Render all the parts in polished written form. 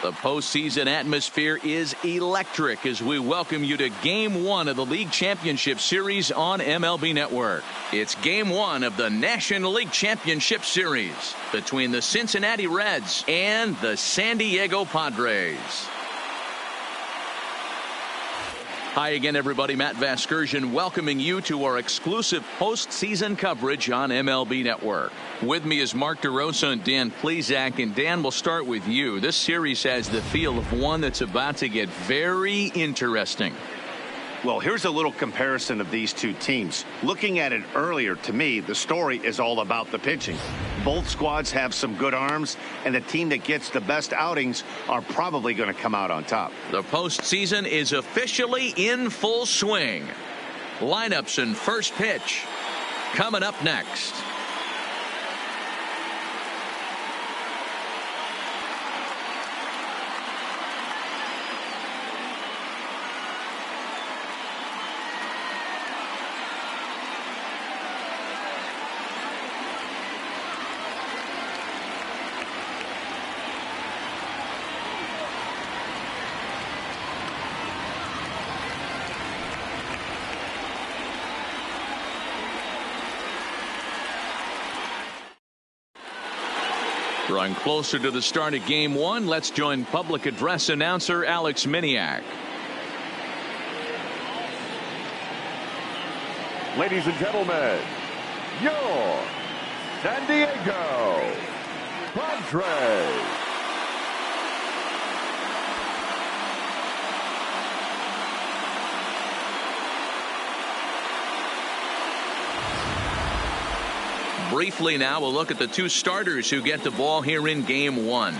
The postseason atmosphere is electric as we welcome you to Game 1 of the League Championship Series on MLB Network. It's Game 1 of the National League Championship Series between the Cincinnati Reds and the San Diego Padres. Hi again, everybody. Matt Vasgersian welcoming you to our exclusive postseason coverage on MLB Network. With me is Mark DeRosa and Dan Plesac. And Dan, we'll start with you. This series has the feel of one that's about to get very interesting. Well, here's a little comparison of these two teams. Looking at it earlier, to me, the story is all about the pitching. Both squads have some good arms, and the team that gets the best outings are probably going to come out on top. The postseason is officially in full swing. Lineups and first pitch coming up next. Drawing closer to the start of Game 1, let's join public address announcer Alex Miniak. Ladies and gentlemen, your San Diego Padres. Briefly now, we'll look at the two starters who get the ball here in Game 1.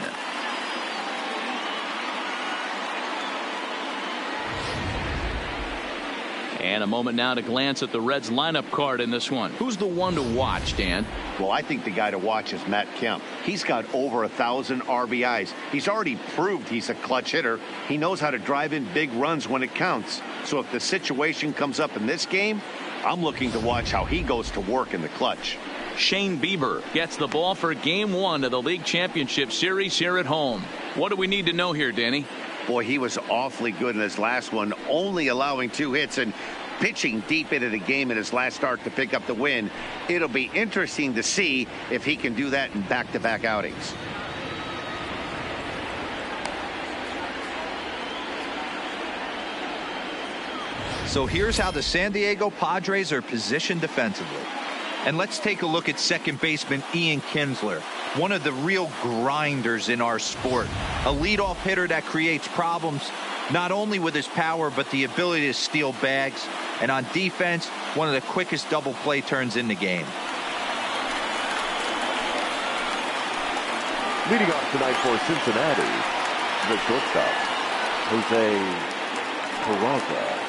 And a moment now to glance at the Reds lineup card in this one. Who's the one to watch, Dan? Well, I think the guy to watch is Matt Kemp. He's got over 1,000 RBIs. He's already proved he's a clutch hitter. He knows how to drive in big runs when it counts. So if the situation comes up in this game, I'm looking to watch how he goes to work in the clutch. Shane Bieber gets the ball for Game 1 of the League Championship Series here at home. What do we need to know here, Danny? Boy, he was awfully good in his last one, only allowing 2 hits and pitching deep into the game in his last start to pick up the win. It'll be interesting to see if he can do that in back-to-back outings. So here's how the San Diego Padres are positioned defensively. And let's take a look at second baseman Ian Kinsler, one of the real grinders in our sport. A leadoff hitter that creates problems, not only with his power, but the ability to steal bags. And on defense, one of the quickest double play turns in the game. Leading off tonight for Cincinnati, the shortstop, Jose Peraza.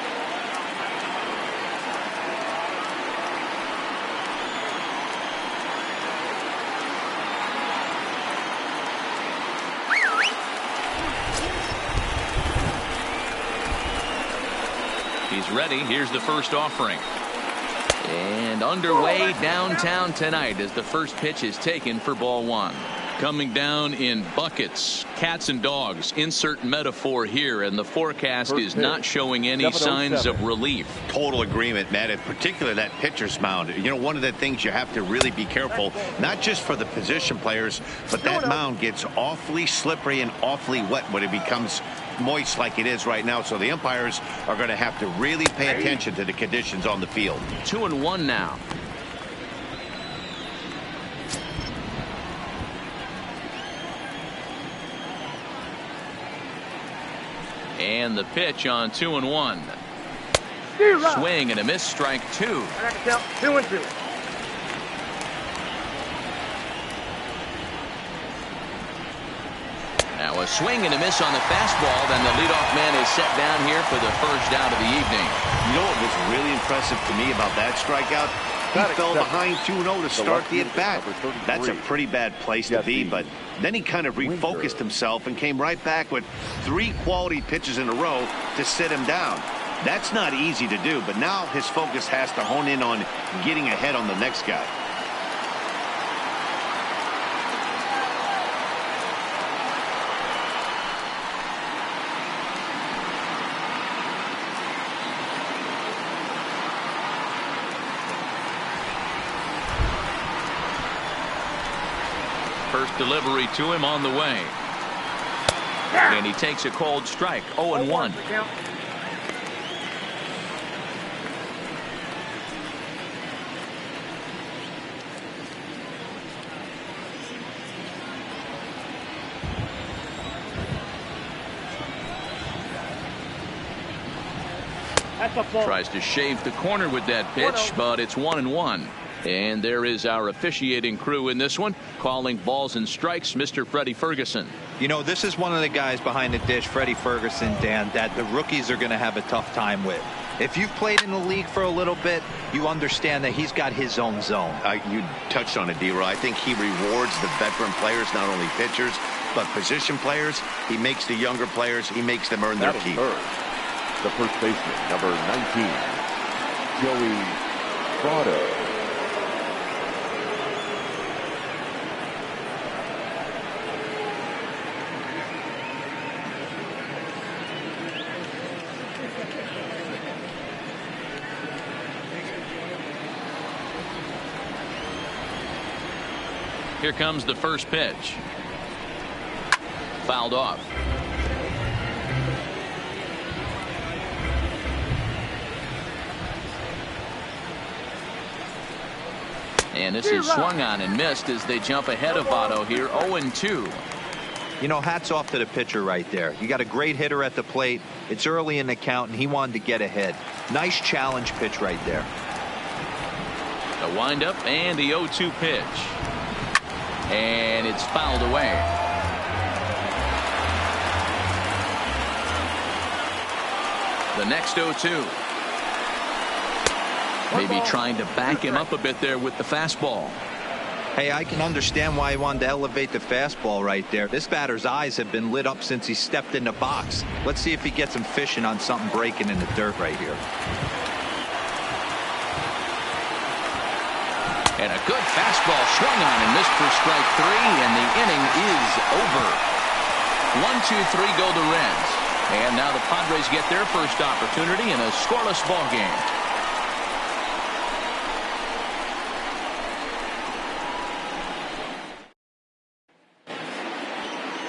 He's ready. Here's the first offering. And underway downtown tonight as the first pitch is taken for ball 1. Coming down in buckets, cats and dogs. Insert metaphor here, and the forecast is not showing any signs of relief. Total agreement, Matt, in particular that pitcher's mound. You know, one of the things you have to really be careful, not just for the position players, but that mound gets awfully slippery and awfully wet when it becomes moist like it is right now. So the umpires are going to have to really pay attention to the conditions on the field. 2-1 now. And the pitch on 2-1. Swing and a miss, strike 2. 2-2. Now a swing and a miss on the fastball. Then the leadoff man is set down here for the first out of the evening. You know what was really impressive to me about that strikeout? He fell behind 2-0 to start the at-bat. That's a pretty bad place to be, but then he kind of refocused himself and came right back with 3 quality pitches in a row to sit him down. That's not easy to do, but now his focus has to hone in on getting ahead on the next guy. First delivery to him on the way. And he takes a cold strike. 0-1. Tries to shave the corner with that pitch, but it's 1-1. And there is our officiating crew in this one, calling balls and strikes, Mr. Freddie Ferguson. You know, this is one of the guys behind the dish, Freddie Ferguson, Dan, that the rookies are going to have a tough time with. If you've played in the league for a little bit, you understand that he's got his own zone. You touched on it, D-Roy. I think he rewards the veteran players, not only pitchers, but position players. He makes the younger players, he makes them earn their keep. The first baseman, number 19, Joey Prado. Here comes the first pitch. Fouled off. And this is swung on and missed as they jump ahead of Votto here. 0-2. You know, hats off to the pitcher right there. You got a great hitter at the plate. It's early in the count, and he wanted to get ahead. Nice challenge pitch right there. The windup and the 0-2 pitch. And it's fouled away. The next 0-2. Maybe trying to back him up a bit there with the fastball. Hey, I can understand why he wanted to elevate the fastball right there. This batter's eyes have been lit up since he stepped in the box. Let's see if he gets him fishing on something breaking in the dirt right here. And a good fastball swung on and missed for strike 3, and the inning is over. 1-2-3 go the Reds. And now the Padres get their first opportunity in a scoreless ball game.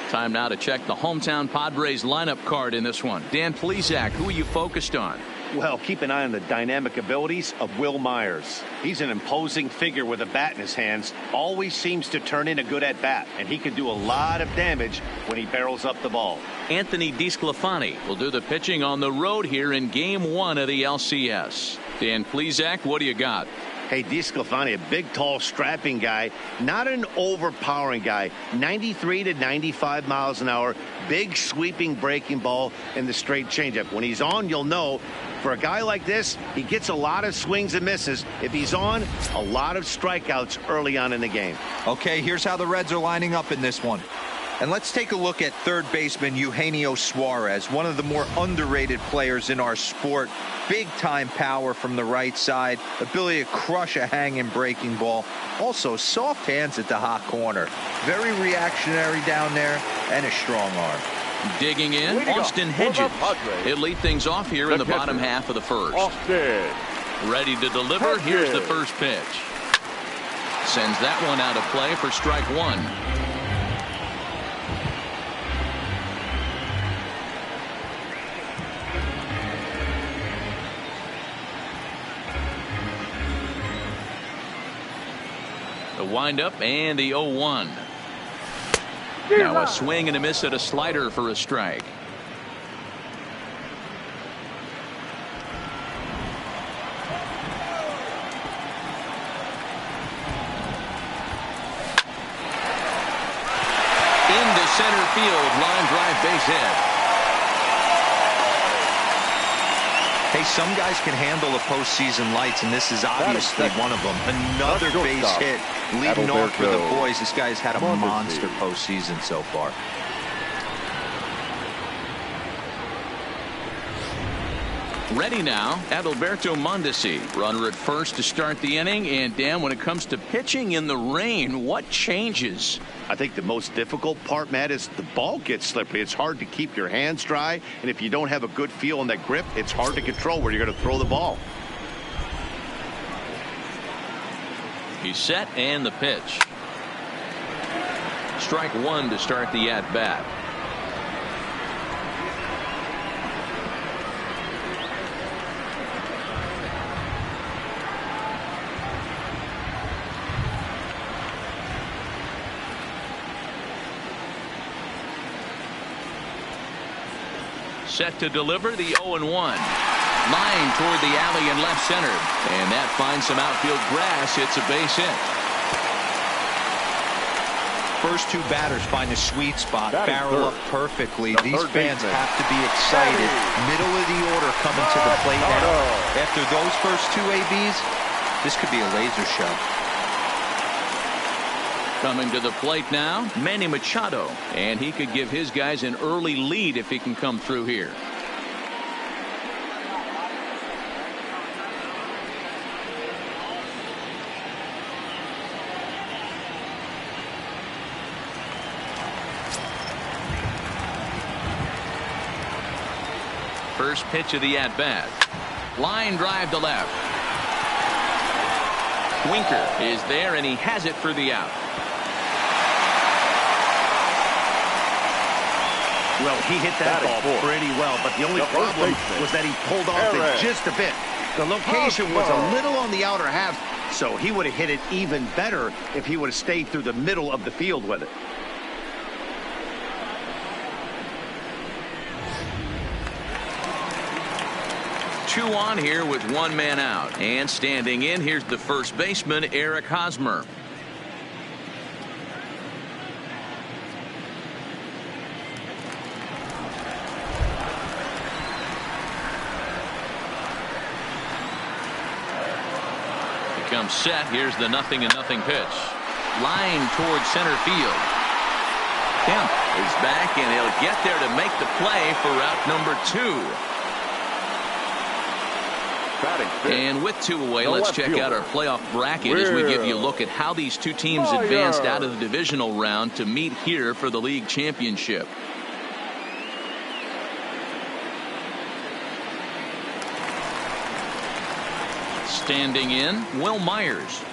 Time now to check the hometown Padres lineup card in this one. Dan Plesac, who are you focused on? Well, keep an eye on the dynamic abilities of Will Myers. He's an imposing figure with a bat in his hands. Always seems to turn in a good at-bat, and he can do a lot of damage when he barrels up the ball. Anthony DeSclafani will do the pitching on the road here in Game 1 of the LCS. Dan Plesac, what do you got? Hey, DeSclafani, a big, tall, strapping guy, not an overpowering guy. 93 to 95 miles an hour, big, sweeping breaking ball, and the straight changeup. When he's on, you'll know. For a guy like this, he gets a lot of swings and misses. If he's on, a lot of strikeouts early on in the game. Okay, here's how the Reds are lining up in this one. And let's take a look at third baseman Eugenio Suarez, one of the more underrated players in our sport. Big time power from the right side, ability to crush a hanging breaking ball. Also soft hands at the hot corner. Very reactionary down there and a strong arm. Digging in, Austin Hedges. He'll lead things off here in the bottom half of the first. Ready to deliver. Here's the first pitch. Sends that one out of play for strike 1. The windup and the 0-1. Now a swing and a miss at a slider for a strike. Into center field, line drive, base hit. Hey, some guys can handle the postseason lights, and this is obviously one of them. Another base hit, leading off for the boys. This guy's had a monster postseason so far. Ready now, Adalberto Mondesi, runner at first to start the inning. And Dan, when it comes to pitching in the rain, what changes? I think the most difficult part, Matt, is the ball gets slippery. It's hard to keep your hands dry, and if you don't have a good feel on that grip, it's hard to control where you're going to throw the ball. He's set, and the pitch. Strike one to start the at-bat. Set to deliver the 0-1. Line toward the alley in left center. And that finds some outfield grass. It's a base hit. First two batters find a sweet spot, barrel up perfectly. These fans have to be excited. Middle of the order coming to the plate now. After those first two ABs, this could be a laser show. Coming to the plate now, Manny Machado. And he could give his guys an early lead if he can come through here. First pitch of the at-bat. Line drive to left. Winker is there, and he has it for the out. Well, he hit that ball pretty well, but the only problem was that he pulled off it just a bit. The location was a little on the outer half, so he would have hit it even better if he would have stayed through the middle of the field with it. Two on here with one man out. And standing in, here's the first baseman, Eric Hosmer. Comes set. Here's the 0-0 pitch. Line towards center field. Kemp is back, and he'll get there to make the play for out number 2. And with 2 away, let's check out our playoff bracket as we give you a look at how these two teams advanced out of the divisional round to meet here for the league championship. Standing in, Will Myers.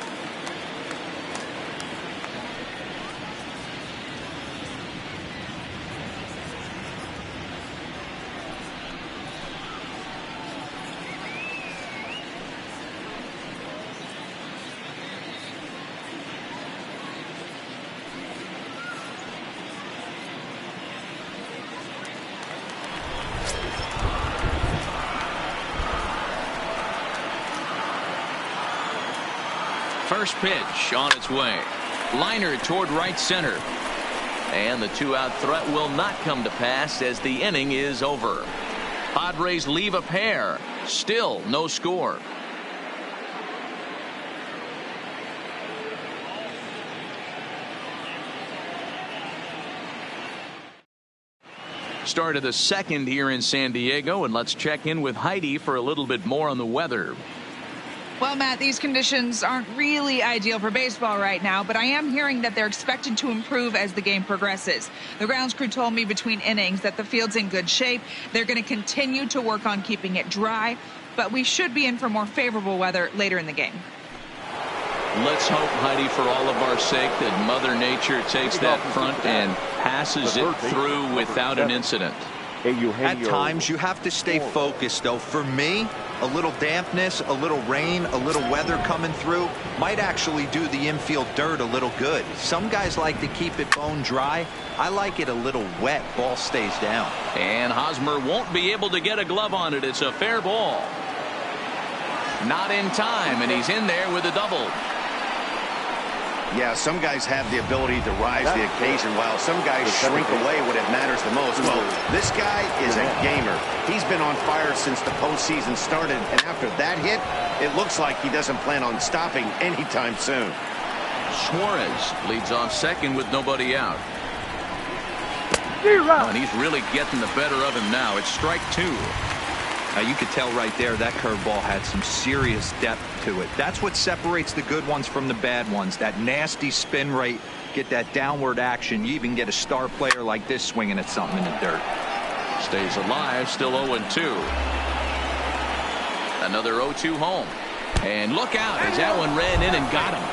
First pitch on its way. Liner toward right center. And the 2-out threat will not come to pass as the inning is over. Padres leave a pair. Still no score. Start of the second here in San Diego, and let's check in with Heidi for a little bit more on the weather. Well, Matt, these conditions aren't really ideal for baseball right now, but I am hearing that they're expected to improve as the game progresses. The grounds crew told me between innings that the field's in good shape. They're going to continue to work on keeping it dry, but we should be in for more favorable weather later in the game. Let's hope, Heidi, for all of our sake, that Mother Nature takes that front and passes it through without an incident. At times, you have to stay focused, though. For me, a little dampness, a little rain, a little weather coming through might actually do the infield dirt a little good. Some guys like to keep it bone dry. I like it a little wet. Ball stays down. And Hosmer won't be able to get a glove on it. It's a fair ball. Not in time, and he's in there with a double. Yeah, some guys have the ability to rise the occasion while some guys shrink away when it matters the most. Well, this guy is a gamer. He's been on fire since the postseason started, and after that hit, it looks like he doesn't plan on stopping anytime soon. Suarez leads off second with nobody out. Oh, and he's really getting the better of him now. It's strike 2. Now, you could tell right there that curveball had some serious depth to it. That's what separates the good ones from the bad ones. That nasty spin rate, get that downward action. You even get a star player like this swinging at something in the dirt. Stays alive, still 0-2. Another 0-2 home. And look out as that one ran in and got him.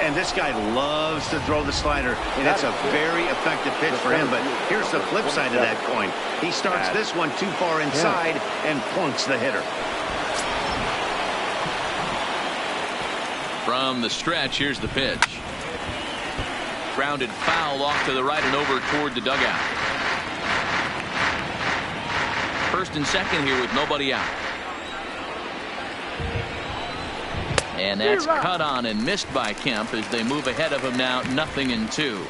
And this guy loves to throw the slider, and it's a very effective pitch for him. But here's the flip side of that coin. He starts this one too far inside and plunks the hitter. From the stretch, here's the pitch. Grounded foul off to the right and over toward the dugout. First and second here with nobody out. And that's cut on and missed by Kemp as they move ahead of him now 0-2.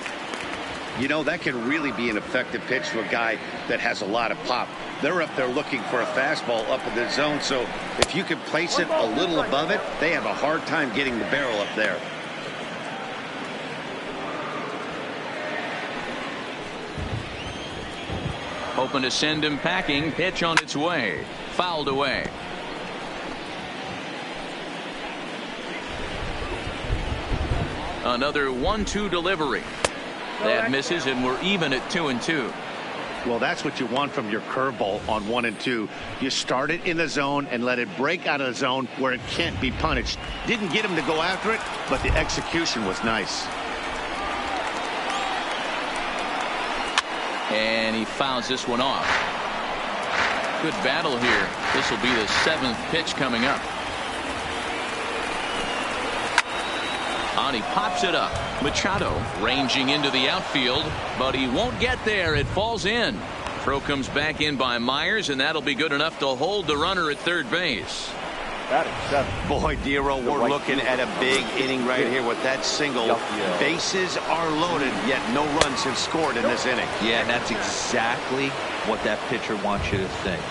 You know, that can really be an effective pitch to a guy that has a lot of pop. They're up there looking for a fastball up in the zone, so if you can place it a little above it, they have a hard time getting the barrel up there. Hoping to send him packing. Pitch on its way. Fouled away. Another 1-2 delivery. That misses, and we're even at 2-2. Well, that's what you want from your curveball on 1 and 2. You start it in the zone and let it break out of the zone where it can't be punished. Didn't get him to go after it, but the execution was nice. And he fouls this one off. Good battle here. This will be the 7th pitch coming up. And he pops it up. Machado ranging into the outfield, but he won't get there. It falls in. Throw comes back in by Myers, and that'll be good enough to hold the runner at third base. Boy, Dero, we're looking at a big inning right here with that single. Bases are loaded, yet no runs have scored in this inning. Yeah, and that's exactly what that pitcher wants you to think.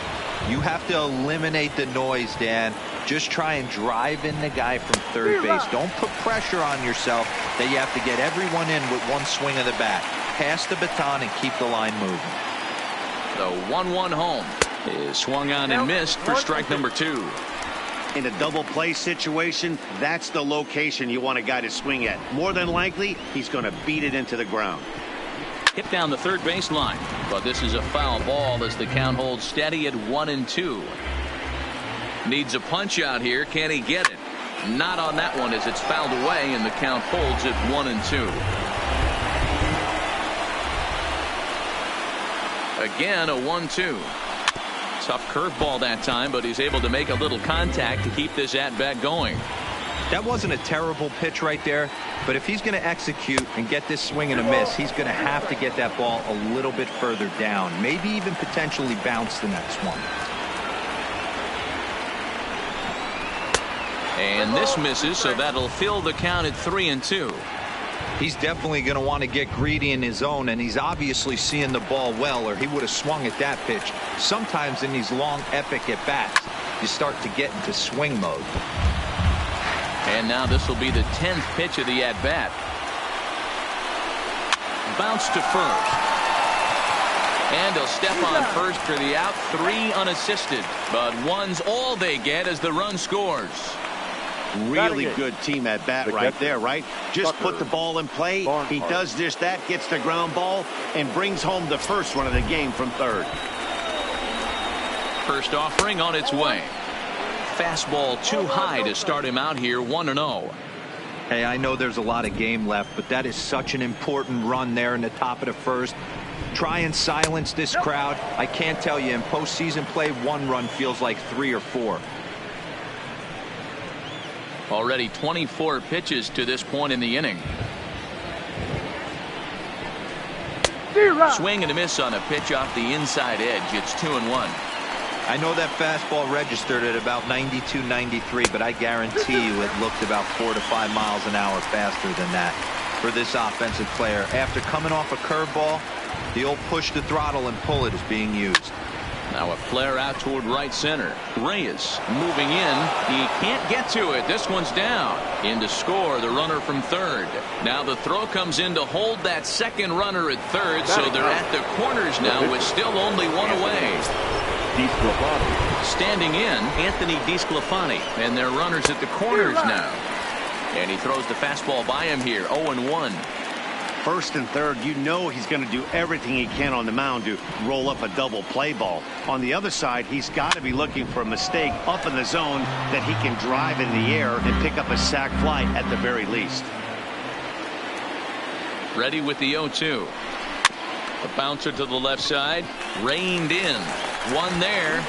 You have to eliminate the noise, Dan. Just try and drive in the guy from third base. Don't put pressure on yourself that you have to get everyone in with one swing of the bat. Pass the baton and keep the line moving. The 1-1 home is swung on and missed for strike number 2. In a double play situation, that's the location you want a guy to swing at. More than likely, he's going to beat it into the ground. Hit down the third base line, but this is a foul ball as the count holds steady at 1-2. Needs a punch out here. Can he get it? Not on that one as it's fouled away, and the count holds at 1-2. Again, a 1-2. Tough curveball that time, but he's able to make a little contact to keep this at-bat going. That wasn't a terrible pitch right there, but if he's going to execute and get this swing and a miss, he's going to have to get that ball a little bit further down, maybe even potentially bounce the next one. And this misses, so that'll fill the count at 3-2. He's definitely going to want to get greedy in his own, and he's obviously seeing the ball well, or he would have swung at that pitch. Sometimes in these long, epic at-bats, you start to get into swing mode. And now this will be the 10th pitch of the at-bat. Bounce to first. And he'll step on first for the out. 3 unassisted. But 1's all they get as the run scores. Really good team at bat right there, right? Just put the ball in play. He does just that, gets the ground ball, and brings home the first run of the game from third. First offering on its way. Fastball too high to start him out here 1-0. Hey, I know there's a lot of game left, but that is such an important run there in the top of the first. Try and silence this crowd. I can't tell you, in postseason play, 1 run feels like 3 or 4. Already 24 pitches to this point in the inning. Swing and a miss on a pitch off the inside edge. It's 2-1. I know that fastball registered at about 92, 93, but I guarantee you it looked about 4 to 5 miles an hour faster than that for this offensive player. After coming off a curveball, the old push the throttle and pull it is being used. Now a flare out toward right center. Reyes moving in. He can't get to it. This one's down. In to score the runner from third. Now the throw comes in to hold that second runner at third, so they're at the corners now with still only 1 away. Standing in, Anthony DeSclafani, and their runners at the corners now. And he throws the fastball by him here, 0-1. First and third, you know he's going to do everything he can on the mound to roll up a double play ball. On the other side, he's got to be looking for a mistake up in the zone that he can drive in the air and pick up a sac fly at the very least. Ready with the 0-2. A bouncer to the left side. Reined in. One there.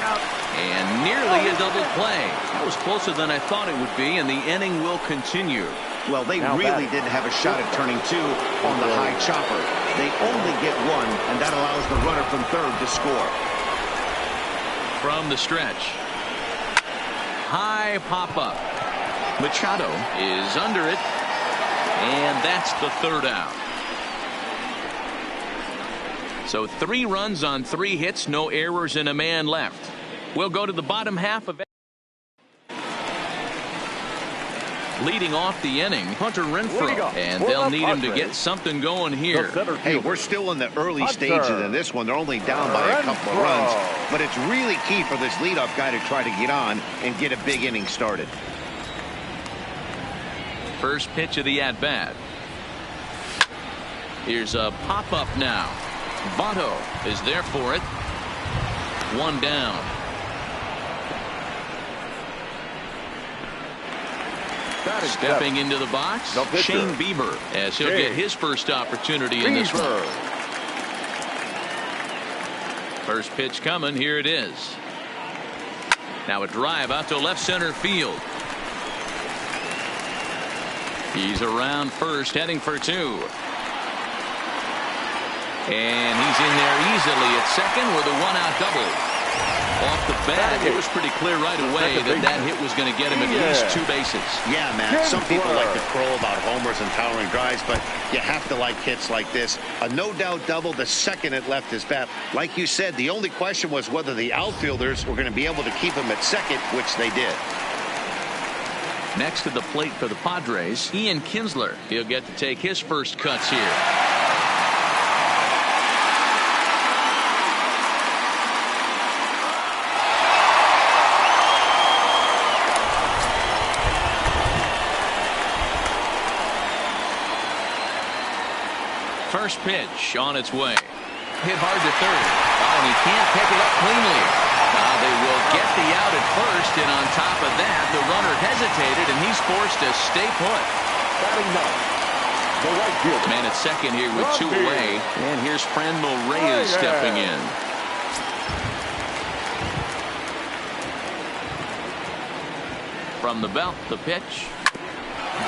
And nearly a double play. That was closer than I thought it would be, and the inning will continue. Well, they really didn't have a shot at turning two on the high chopper. They only get one, and that allows the runner from third to score. From the stretch. High pop-up. Machado is under it, and that's the third out. So 3 runs on 3 hits, no errors, and a man left. We'll go to the bottom half of it. Leading off the inning, Hunter Renfroe, and they'll need him to get something going here. Hey, we're still in the early stages of this one. They're only down by a couple of runs, but it's really key for this leadoff guy to try to get on and get a big inning started. First pitch of the at-bat. Here's a pop-up now. Votto is there for it. 1 down. Stepping into the box, Shane Bieber, as he'll get his first opportunity in this one. First pitch coming. Here it is. Now a drive out to left center field. He's around first, heading for 2. And he's in there easily at second with a 1-out double. Off the bat, it was pretty clear right away that that hit was going to get him at least 2 bases. Yeah, Matt. Some people like to crow about homers and towering drives, but you have to like hits like this. A no-doubt double the second it left his bat. Like you said, the only question was whether the outfielders were going to be able to keep him at second, which they did. Next to the plate for the Padres, Ian Kinsler. He'll get to take his first cuts here. First pitch on its way. Hit hard to third. Oh, and he can't pick it up cleanly. They will get the out at first, and on top of that, the runner hesitated, and he's forced to stay put. Batting ninth, the right fielder. Man at second here with 2 away, and here's Franmil Reyes stepping in. From the belt, the pitch.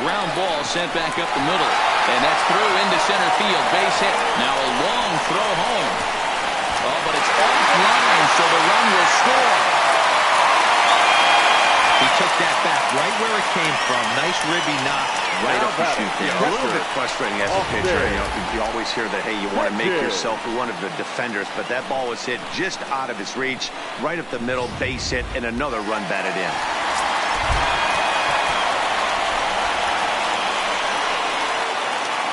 Ground ball sent back up the middle, and that's through into center field. Base hit. Now a long throw home. Oh, but it's offline, so the run will score. He took that back right where it came from. Nice ribby knock right up the chute there. A little bit frustrating as a pitcher. You always hear that, hey, you want to make yourself one of the defenders, but that ball was hit just out of his reach, right up the middle, base hit, and another run batted in.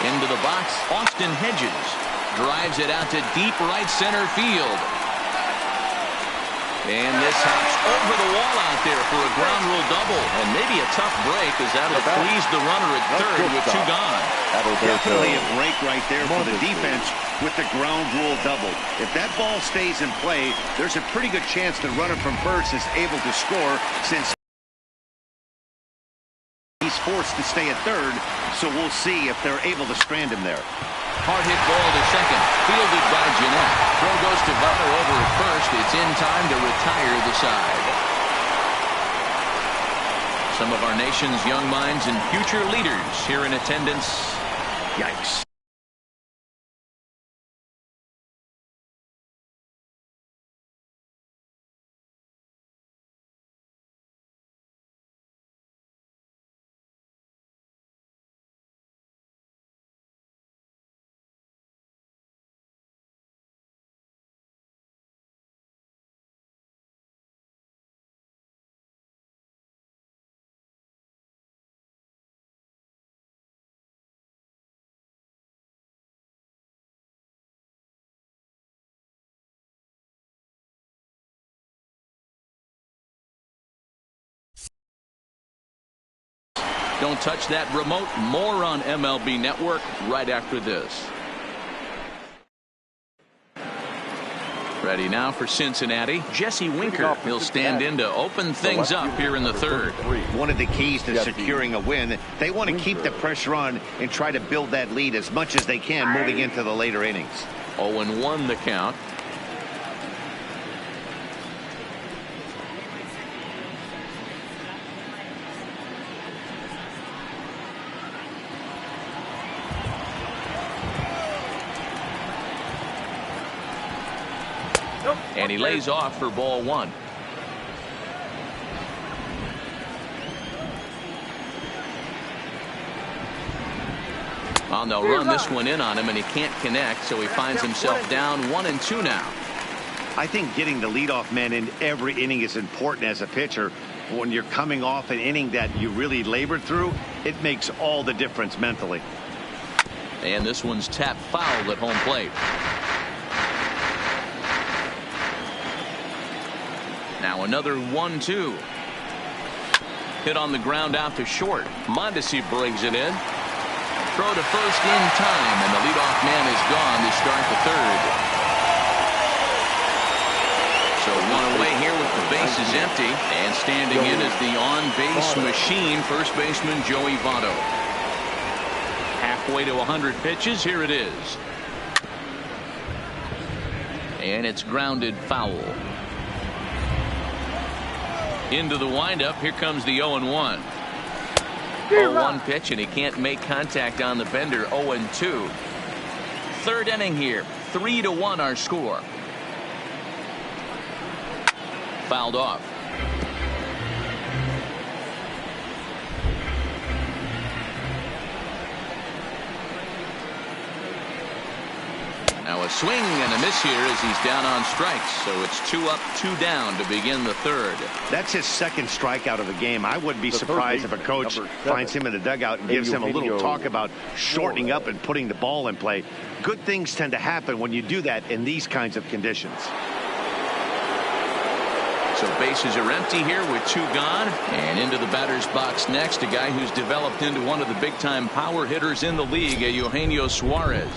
Into the box, Austin Hedges drives it out to deep right center field. And this hops over the wall out there for a ground rule double. And maybe a tough break, as that'll please the runner at third with 2 gone. Definitely a break right there for the defense with the ground rule double. If that ball stays in play, there's a pretty good chance the runner from first is able to score, since he's forced to stay at third. So we'll see if they're able to strand him there. Hard hit ball to second, fielded by Jeanette. Throw goes to Votto over at first. It's in time to retire the side. Some of our nation's young minds and future leaders here in attendance. Yikes. Don't touch that remote. More on MLB Network right after this. Ready now for Cincinnati, Jesse Winker. He'll stand in to open things up here in the third. One of the keys to securing a win, they want to keep the pressure on and try to build that lead as much as they can moving into the later innings. 0-1 the count. And he lays off for ball one. They'll run this one in on him, and he can't connect, so he finds himself down 1-2 now. I think getting the leadoff man in every inning is important as a pitcher. When you're coming off an inning that you really labored through, it makes all the difference mentally. And this one's tapped foul at home plate. Now another 1-2. Hit on the ground out to short. Mondesi brings it in. Throw to first in time, and the leadoff man is gone to start the third. So one away here with the bases empty, and standing in is the on-base machine, first baseman Joey Votto. Halfway to 100 pitches, here it is. And it's grounded foul. Into the windup, here comes the 0-1. 0-1 pitch, and he can't make contact on the bender. 0-2. Third inning here. 3-1 our score. Fouled off. Now a swing and a miss here as he's down on strikes. So it's 2 up, 2 down to begin the third. That's his second strikeout of the game. I wouldn't be surprised if a coach finds him in the dugout and gives him a little talk about shortening up and putting the ball in play. Good things tend to happen when you do that in these kinds of conditions. So bases are empty here with 2 gone. And into the batter's box next, a guy who's developed into one of the big-time power hitters in the league, Eugenio Suarez.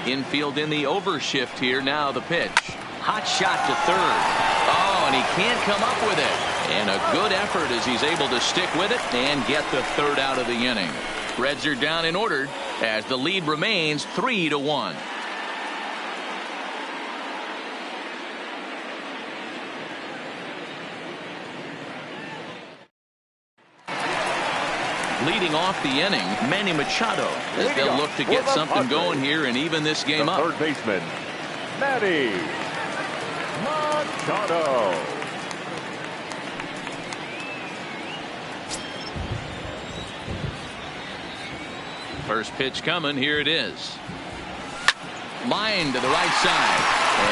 Infield in the overshift here. Now the pitch. Hot shot to third. Oh, and he can't come up with it. And a good effort as he's able to stick with it and get the third out of the inning. Reds are down and ordered as the lead remains 3-1. Leading off the inning, Manny Machado, as they'll look to get something going here and even this game up. Third baseman, Manny Machado. First pitch coming. Here it is. Line to the right side.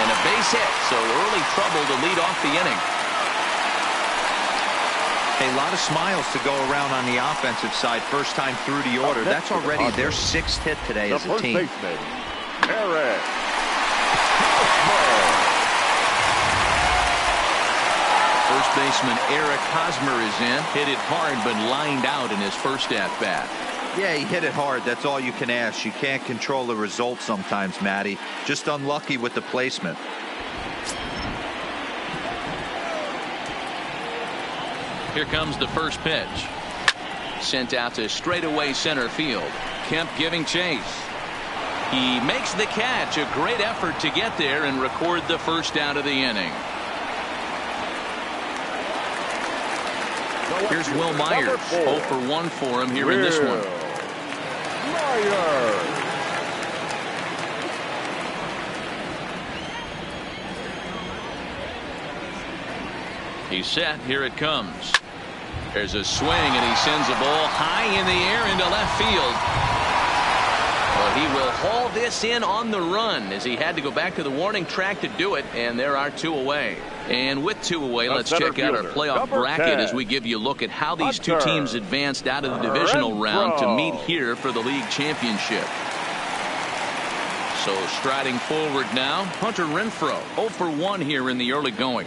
And a base hit. So early trouble to lead off the inning. A lot of smiles to go around on the offensive side. First time through the order. That's already their 6th hit today as a team. Baseman, Eric. First baseman Eric Hosmer is in. Hit it hard but lined out in his first at-bat. Yeah, he hit it hard. That's all you can ask. You can't control the result sometimes, Matty. Just unlucky with the placement. Here comes the first pitch. Sent out to straightaway center field. Kemp giving chase. He makes the catch. A great effort to get there and record the first out of the inning. Here's Will Myers. 0 for 1 for him here in this one. Myers. He's set. Here it comes. There's a swing, and he sends a ball high in the air into left field. Well, he will haul this in on the run as he had to go back to the warning track to do it, and there are 2 away. And with 2 away, let's check out our playoff bracket as we give you a look at how these 2 teams advanced out of the divisional round to meet here for the league championship. So striding forward now, Hunter Renfroe, 0 for 1 here in the early going.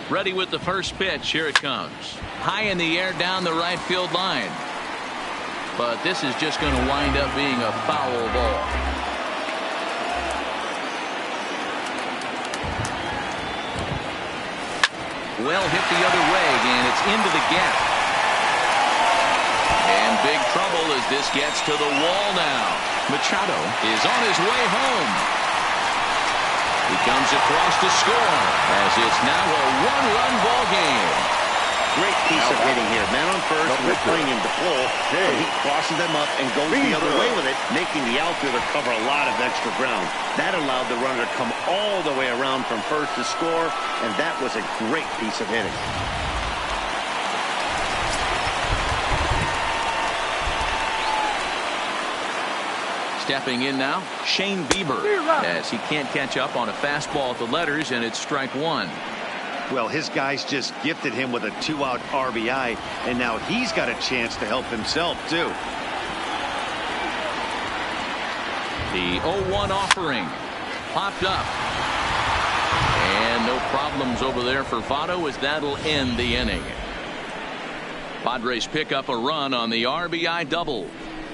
Ready with the first pitch. Here it comes. High in the air down the right field line. but this is just going to wind up being a foul ball. Well hit the other way, and it's into the gap. And big trouble as this gets to the wall now. Machado is on his way home. He comes across to score as it's now a one-run ball game. Great piece of hitting here. Man on first, rippling him to pull. He crosses them up and goes the other way with it, making the outfielder cover a lot of extra ground. That allowed the runner to come all the way around from first to score, and that was a great piece of hitting. Stepping in now, Shane Bieber, as he can't catch up on a fastball at the letters, and it's strike one. Well, his guys just gifted him with a 2-out RBI, and now he's got a chance to help himself, too. The 0-1 offering popped up. And no problems over there for Votto, as that'll end the inning. Padres pick up a run on the RBI double.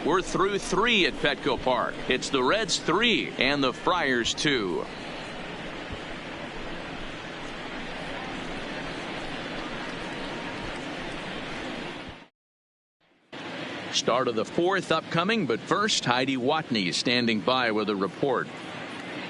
We're through 3 at Petco Park. It's the Reds 3 and the Friars 2. Start of the 4th upcoming, but first, Heidi Watney is standing by with a report.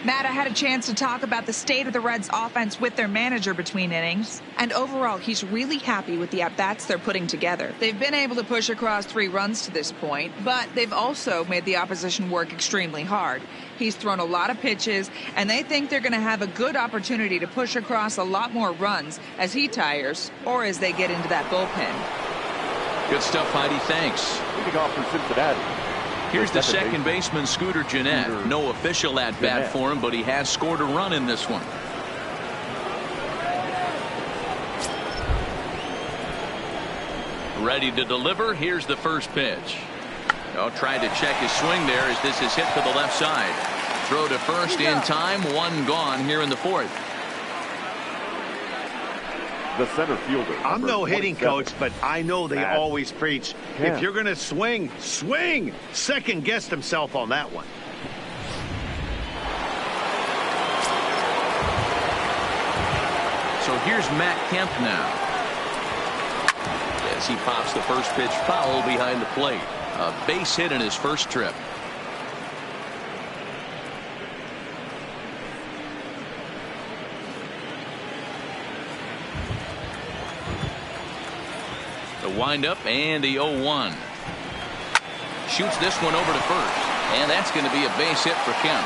Matt, I had a chance to talk about the state of the Reds offense with their manager between innings, and overall he's really happy with the at-bats they're putting together. They've been able to push across 3 runs to this point, but they've also made the opposition work extremely hard. He's thrown a lot of pitches, and they think they're going to have a good opportunity to push across a lot more runs as he tires or as they get into that bullpen. Good stuff, Heidi. Thanks. Leading off for Cincinnati. Here's the second baseman, Scooter Gennett. No official at-bat for him, but he has scored a run in this one. Ready to deliver. Here's the first pitch. Oh, tried to check his swing there as this is hit to the left side. Throw to first in time. 1 gone here in the 4th. The center fielder. I'm no hitting coach, but I know they always preach, if you're going to swing, swing. Second guessed himself on that one. So here's Matt Kemp now. As he pops the first pitch foul behind the plate. A base hit in his first trip. The windup and the 0-1. Shoots this one over to first. And that's going to be a base hit for Kemp.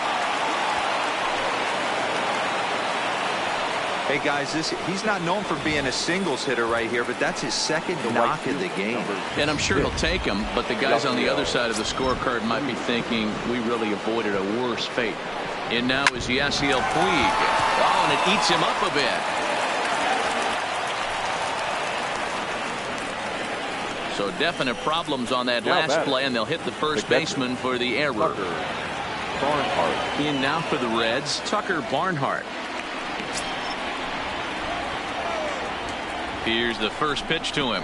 Hey guys, he's not known for being a singles hitter right here, but that's his second knock of the game. And I'm sure he'll take him, but the guys on the other side of the scorecard might be thinking we really avoided a worse fate. And now is Yasiel Puig. Oh, and it eats him up a bit. So definite problems on that last play, and they'll hit the first baseman for the error. Barnhart. In now for the Reds, Tucker Barnhart. Here's the first pitch to him.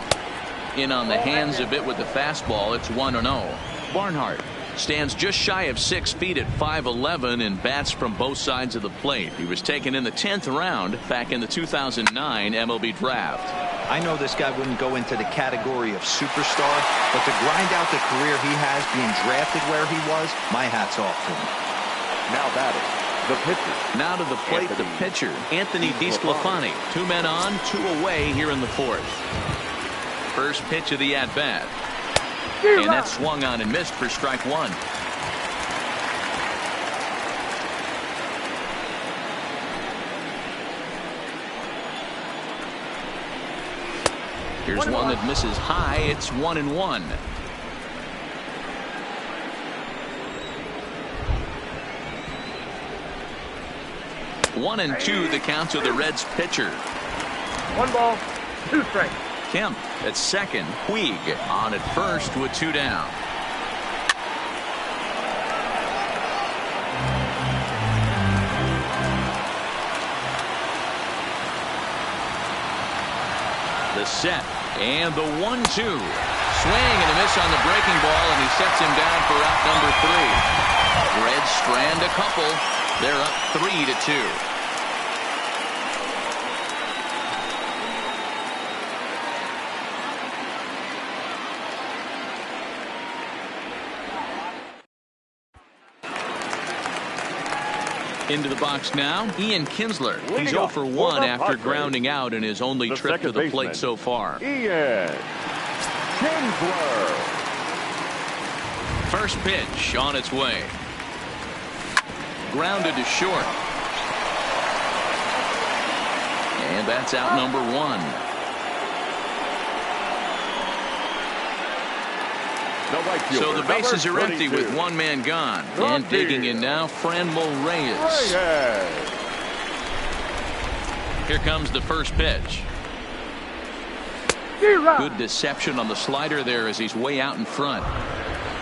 In on the hands a bit with the fastball. It's 1-0. Barnhart stands just shy of 6 feet at 5'11" and bats from both sides of the plate. He was taken in the 10th round back in the 2009 MLB draft. I know this guy wouldn't go into the category of superstar, but to grind out the career he has being drafted where he was, my hat's off to him. Now batting, the pitcher. Now to the plate, the pitcher, Anthony DeSclafani. 2 men on, 2 away here in the 4th. First pitch of the at-bat. And that swung on and missed for strike 1. Here's one that misses high. It's 1-1. One and 2 the count to the Reds pitcher. 1 ball, 2 strikes. Kemp at second. Puig on at first with 2 down. The set and the 1-2. swing and a miss on the breaking ball, and he sets him down for out number 3. Reds strand a couple. They're up 3-2. Into the box now, Ian Kinsler. He's 0 for 1 after grounding out in his only trip to the plate so far. Ian Kinsler. First pitch on its way. Grounded to short. And that's out number 1. So the bases are empty with one man gone. And digging in now, Franmil Reyes. Here comes the first pitch. Good deception on the slider there as he's way out in front.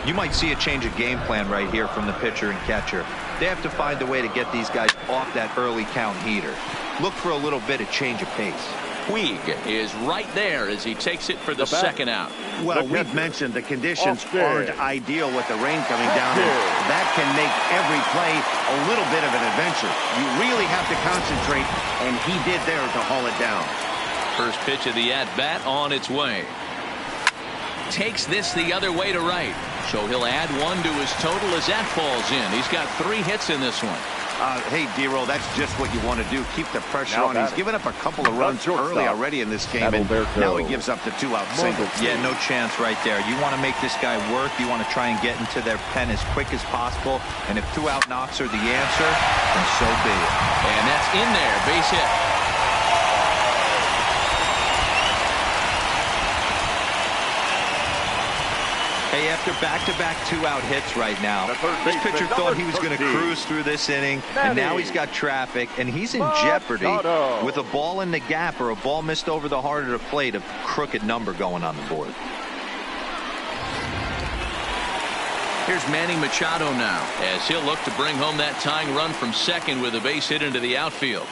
You might see a change of game plan right here from the pitcher and catcher. They have to find a way to get these guys off that early count heater. Look for a little bit of change of pace. Puig is right there as he takes it for the second out. Well, we've mentioned the conditions aren't ideal with the rain coming down, and that can make every play a little bit of an adventure. You really have to concentrate, and he did there to haul it down. First pitch of the at-bat on its way. Takes this the other way to right. So he'll add 1 to his total as that falls in. He's got 3 hits in this one. Hey, D-Roll, that's just what you want to do. Keep the pressure on. He's given up a couple of runs early already in this game, and now he gives up the 2-out single. Yeah, no chance right there. You want to make this guy work. You want to try and get into their pen as quick as possible. And if 2-out knocks are the answer, then so be it. And that's in there. Base hit. Hey, after back-to-back 2-out hits right now, this pitcher thought he was going to cruise through this inning, and now he's got traffic, and he's in jeopardy with a ball in the gap or a ball missed over the heart of the plate, a crooked number going on the board. Here's Manny Machado now, as he'll look to bring home that tying run from second with a base hit into the outfield.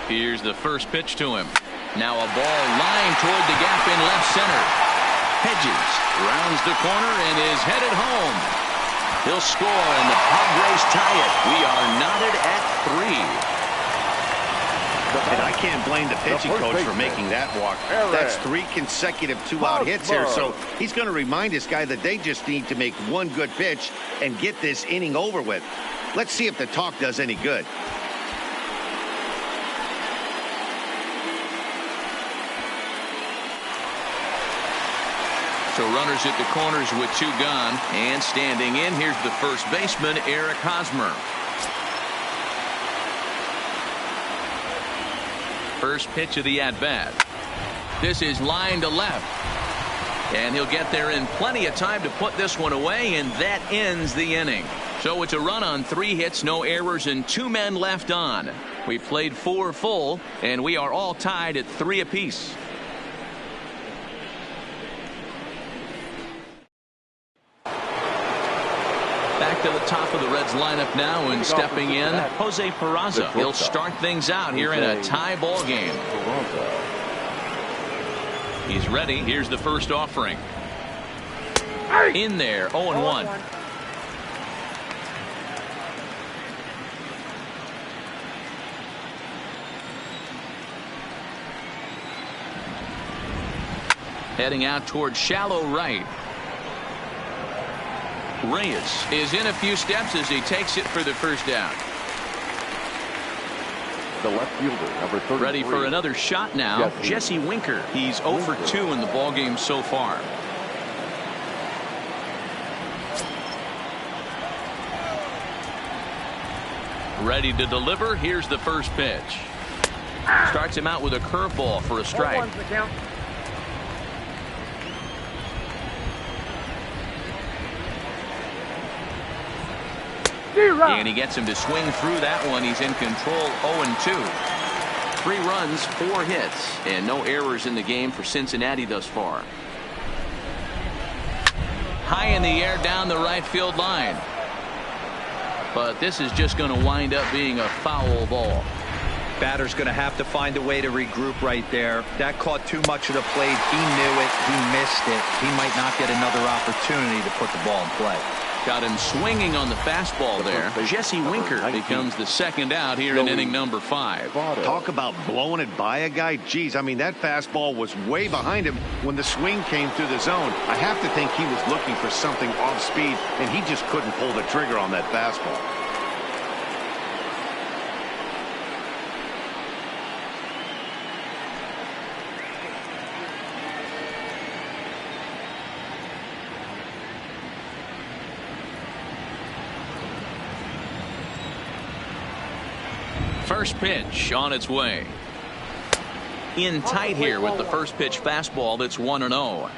Here's the first pitch to him. Now a ball lined toward the gap in left center. Hedges rounds the corner and is headed home. He'll score and the Padres tie it. We are knotted at 3. And I can't blame the pitching coach for making that walk. That's 3 consecutive 2-out hits here. So he's going to remind this guy that they just need to make 1 good pitch and get this inning over with. Let's see if the talk does any good. So runners at the corners with 2 gone. And standing in, here's the first baseman, Eric Hosmer. First pitch of the at-bat. This is line to left. And he'll get there in plenty of time to put this one away, and that ends the inning. So it's a run on 3 hits, no errors, and 2 men left on. We played 4 full, and we are all tied at 3 apiece. Back to the top of the Reds lineup now, and stepping in, Jose Peraza. He'll start things out here in a tie ball game. He's ready. Here's the first offering. In there, 0-1. Heading out toward shallow right. Reyes is in a few steps as he takes it for the first down. The left fielder, number 33. Ready for another shot now. Jesse Winker. He's 0 for 2 in the ballgame so far. Ready to deliver. Here's the first pitch. Starts him out with a curveball for a strike. And he gets him to swing through that one. He's in control, 0-2. 3 runs, 4 hits, and no errors in the game for Cincinnati thus far. High in the air down the right field line. But this is just going to wind up being a foul ball. Batter's going to have to find a way to regroup right there. That caught too much of the plate. He knew it. He missed it. He might not get another opportunity to put the ball in play. Got him swinging on the fastball there. Jesse Winker becomes the second out here in inning number 5. Talk about blowing it by a guy. Geez, I mean, that fastball was way behind him when the swing came through the zone. I have to think he was looking for something off speed, and he just couldn't pull the trigger on that fastball. First pitch on its way. In tight here with the first pitch fastball that's 1-0.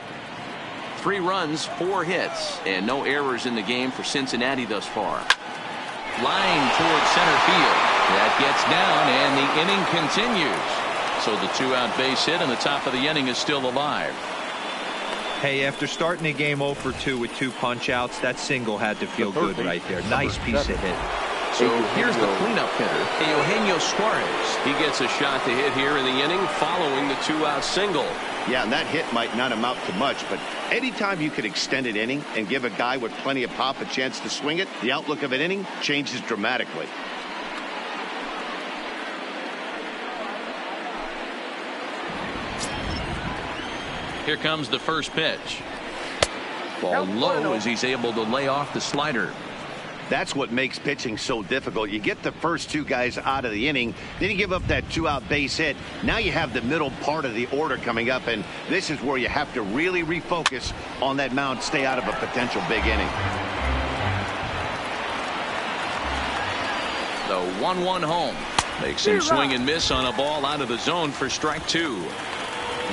3 runs, 4 hits, and no errors in the game for Cincinnati thus far. Line towards center field. That gets down, and the inning continues. So the 2-out base hit and the top of the inning is still alive. Hey, after starting the game 0-2 with 2 punch-outs, that single had to feel good right there. Nice piece of hit. So here's the cleanup hitter, Eugenio Suarez. He gets a shot to hit here in the inning following the 2-out single. Yeah, and that hit might not amount to much, but anytime you can extend an inning and give a guy with plenty of pop a chance to swing it, the outlook of an inning changes dramatically. Here comes the first pitch. Ball low as he's able to lay off the slider. That's what makes pitching so difficult. You get the first 2 guys out of the inning, then you give up that 2-out base hit. Now you have the middle part of the order coming up, and this is where you have to really refocus on that mound, stay out of a potential big inning. The 1-1 home makes him swing and miss on a ball out of the zone for strike 2.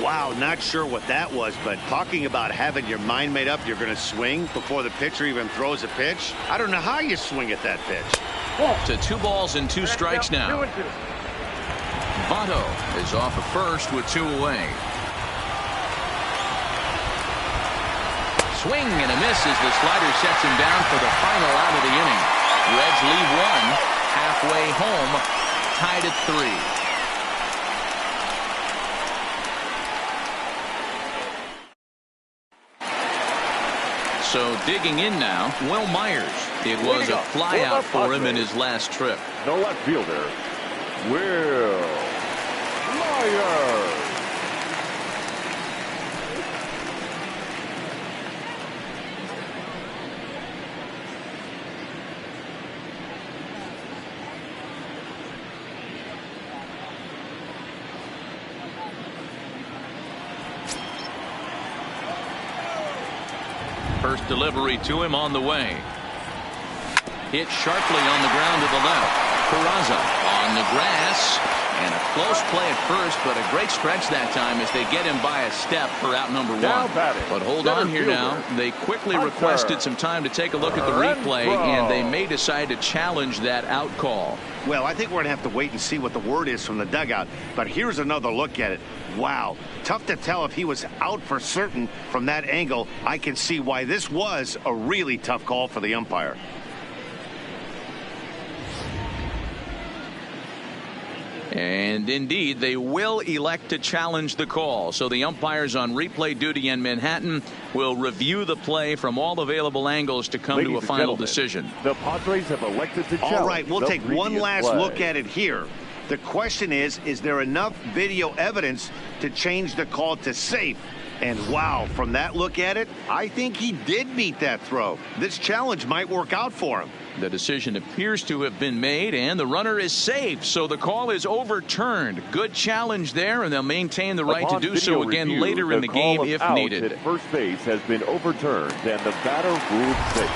Wow, not sure what that was, but talking about having your mind made up you're going to swing before the pitcher even throws a pitch. I don't know how you swing at that pitch. To 2 balls and 2 strikes now. Votto is off at first with 2 away. Swing and a miss as the slider sets him down for the final out of the inning. Reds leave 1 halfway home, tied at 3. So digging in now, Will Myers. It was a fly out for him in his last trip. No left fielder, Will Myers. First delivery to him on the way. Hit sharply on the ground to the left. Peraza on the grass. And a close play at first, but a great stretch that time as they get him by a step for out number 1. But hold on here now. They quickly requested some time to take a look at the replay, and they may decide to challenge that out call. Well, I think we're going to have to wait and see what the word is from the dugout. But here's another look at it. Wow. Tough to tell if he was out for certain from that angle. I can see why this was a really tough call for the umpire. And indeed, they will elect to challenge the call. So the umpires on replay duty in Manhattan will review the play from all available angles to come to a final decision. The Padres have elected to challenge. All right, we'll take one last look at it here. The question is there enough video evidence to change the call to safe? And wow, from that look at it, I think he did meet that throw. This challenge might work out for him. The decision appears to have been made, and the runner is safe, so the call is overturned. Good challenge there, and they'll maintain the right to do so again later in the game if needed. At first base has been overturned, and the batter ruled safe.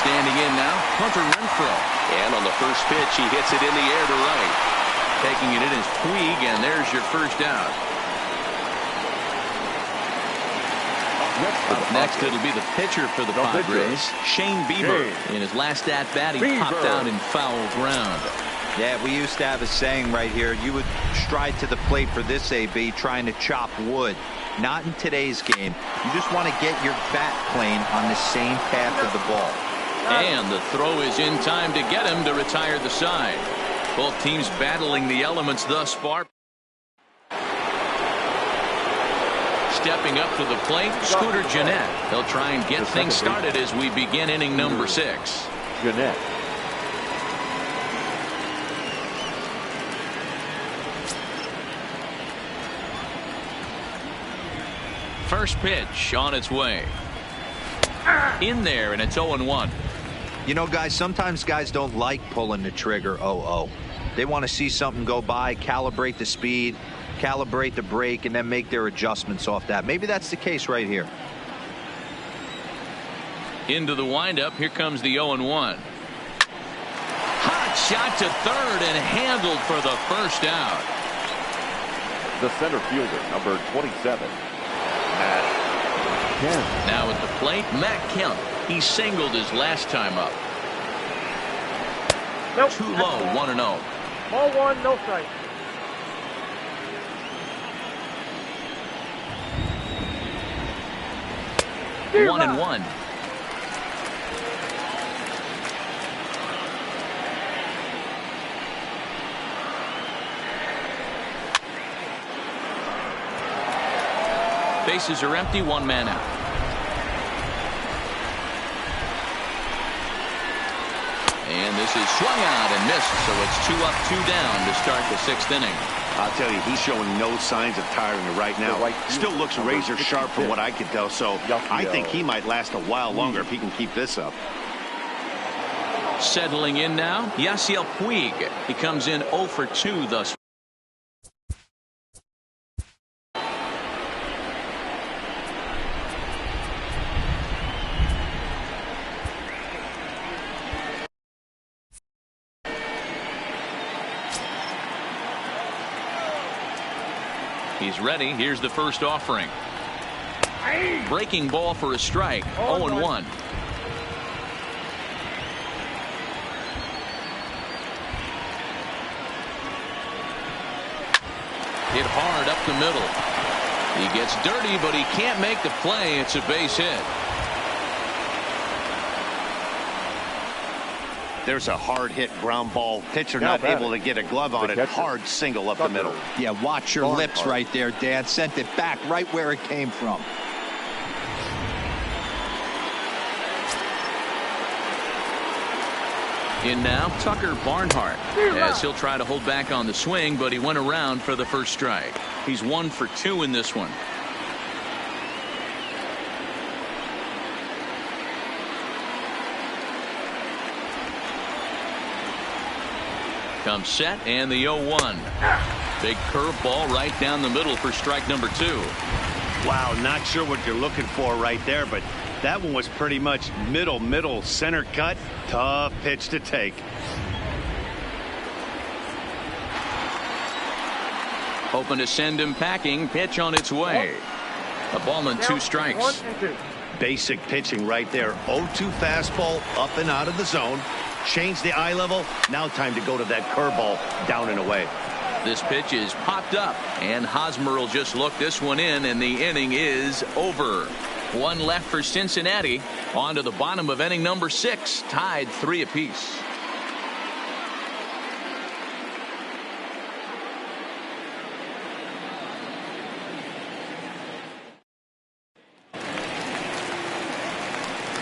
Standing in now, Hunter Renfroe. And on the first pitch, he hits it in the air to right. Taking it in is Puig, and there's your first out. Up next, it'll be the pitcher for the Padres, Shane Bieber. In his last at-bat, he popped out in foul ground. Yeah, we used to have a saying right here. You would stride to the plate for this AB trying to chop wood. Not in today's game. You just want to get your bat plane on the same path of the ball. And the throw is in time to get him to retire the side. Both teams battling the elements thus far. Stepping up to the plate, Scooter Gennett. He'll try and get things started as we begin inning number 6. Gennett. First pitch on its way. In there, and it's 0-1. You know, guys, sometimes guys don't like pulling the trigger 0-0. They want to see something go by, calibrate the speed, calibrate the brake, and then make their adjustments off that. Maybe that's the case right here. Into the windup. Here comes the 0-1. Hot shot to third and handled for the first out. The center fielder, number 27. Matt Kemp. Now at the plate, Matt Kemp. He singled his last time up. Nope. Too low, 1-0. Ball one, no strike. Here 1-1. Bases are empty, one man out. And this is swung out and missed, so it's 2 up, 2 down to start the 6th inning. I'll tell you, he's showing no signs of tiring right now. Still looks razor sharp from what I can tell, so I think he might last a while longer if he can keep this up. Settling in now, Yasiel Puig. He comes in 0 for 2 thus far. He's ready. Here's the first offering. Breaking ball for a strike. 0-1. Hit hard up the middle. He gets dirty, but he can't make the play. It's a base hit. There's a hard hit ground ball. Pitcher not able to get a glove on it. Hard single up the middle. Yeah, watch your lips right there, Dan. Sent it back right where it came from. In now, Tucker Barnhart, as he'll try to hold back on the swing, but he went around for the first strike. He's 1 for 2 in this one. Comes set, and the 0-1. Big curveball right down the middle for strike number 2. Wow, not sure what you're looking for right there, but that one was pretty much middle, center cut. Tough pitch to take. Hoping to send him packing. Pitch on its way. A ball and 2 strikes. 1 and 2. Basic pitching right there. 0-2 fastball up and out of the zone. Change the eye level. Now time to go to that curveball down and away. This pitch is popped up, and Hosmer will just look this one in, and the inning is over. 1 left for Cincinnati. On to the bottom of inning number 6, tied 3 apiece.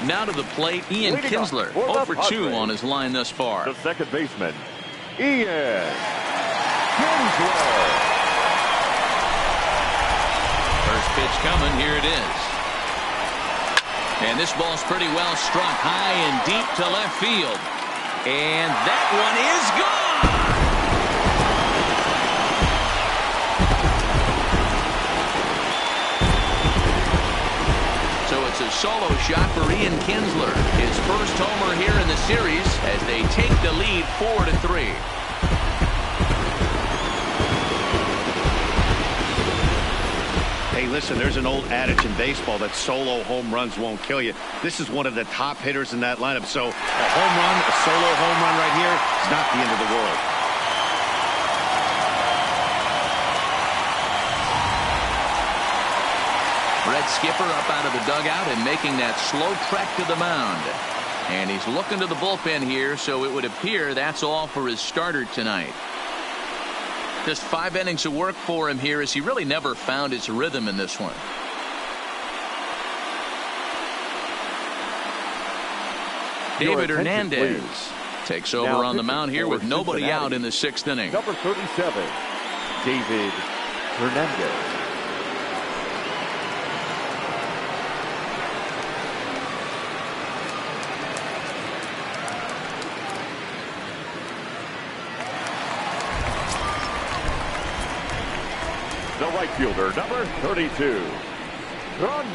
Now to the plate, Ian Kinsler, 0 for 2 on his line thus far. The second baseman, Ian Kinsler. First pitch coming, here it is. And this ball's pretty well struck high and deep to left field. And that one is gone! So it's a solo shot for Ian Kinsler. His first homer here in the series as they take the lead 4-3. Hey, listen, there's an old adage in baseball that solo home runs won't kill you. This is one of the top hitters in that lineup. So a home run, a solo home run right here is not the end of the world. Red Skipper up out of the dugout and making that slow trek to the mound. And he's looking to the bullpen here, so it would appear that's all for his starter tonight. Just 5 innings of work for him here, as he really never found his rhythm in this one. David Hernandez takes over on the mound here with nobody out in the 6th inning. Number 37, David Hernandez. The right fielder, number 32.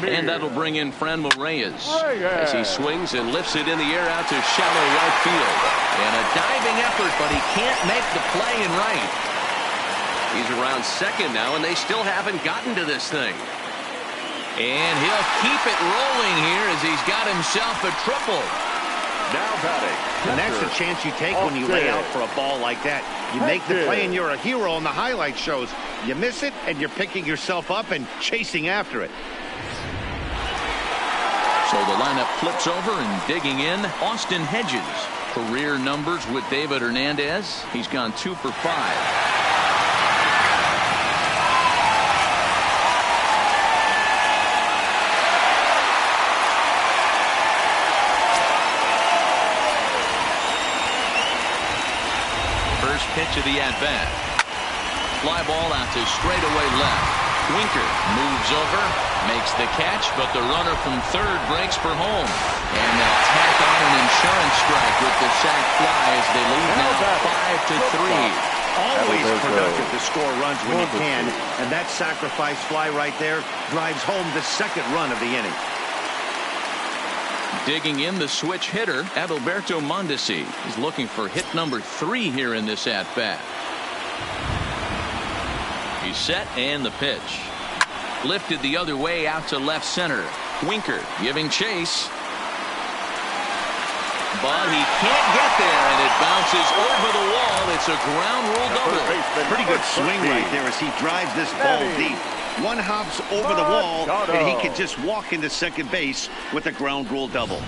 And that'll bring in Franmil Reyes as he swings and lifts it in the air out to shallow right field. And a diving effort, but he can't make the play in right. He's around second now, and they still haven't gotten to this thing. And he'll keep it rolling here as he's got himself a triple. Now batting. And that's the chance you take when you lay out for a ball like that. You make the play and you're a hero on the highlight shows. You miss it and you're picking yourself up and chasing after it. So the lineup flips over and digging in, Austin Hedges. Career numbers with David Hernandez. He's gone 2 for 5. First pitch of the at-bat. Fly ball out to straightaway left. Winker moves over, makes the catch, but the runner from third breaks for home. And they'll tack on an insurance strike with the sac fly as they lead now 5-3. Always productive to score runs when you can, and that sacrifice fly right there drives home the 2nd run of the inning. Digging in the switch hitter, Adalberto Mondesi is looking for hit number 3 here in this at-bat. He's set and the pitch. Lifted the other way out to left center. Winker giving chase. But he can't get there, and it bounces over the wall. It's a ground rule double. Pretty good swing right there as he drives this ball deep. One hops over the wall, and he can just walk into second base with a ground rule double.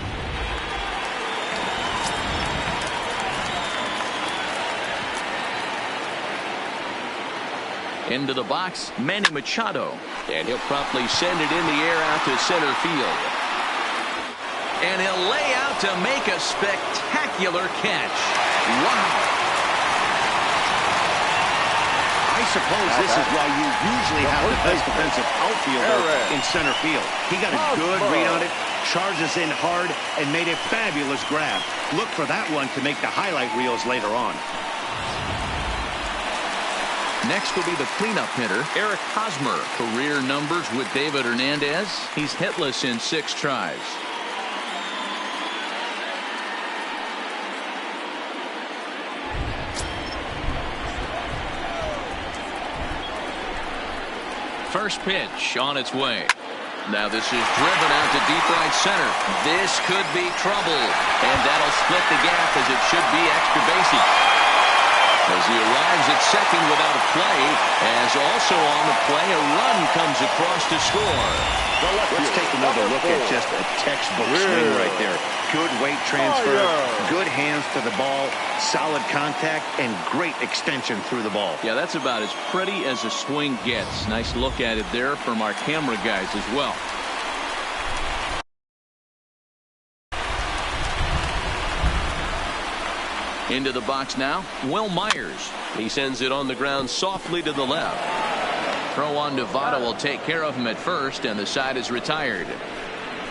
Into the box, Manny Machado. And he'll promptly send it in the air out to center field. And he'll lay out to make a spectacular catch. Wow. I suppose this is why you usually have the best defensive outfielder in center field. He got a good read on it, charges in hard, and made a fabulous grab. Look for that one to make the highlight reels later on. Next will be the cleanup hitter, Eric Hosmer. Career numbers with David Hernandez. He's hitless in 6 tries. First pitch on its way. Now this is driven out to deep right center. This could be trouble. And that'll split the gap as it should be extra basic. As he arrives at second without a play, as also on the play, a run comes across to score. Let's take another look at just a textbook swing right there. Good weight transfer, good hands to the ball, solid contact, and great extension through the ball. Yeah, that's about as pretty as a swing gets. Nice look at it there from our camera guys as well. Into the box now, Will Myers. He sends it on the ground softly to the left. Throw on Nevada will take care of him at first, and the side is retired.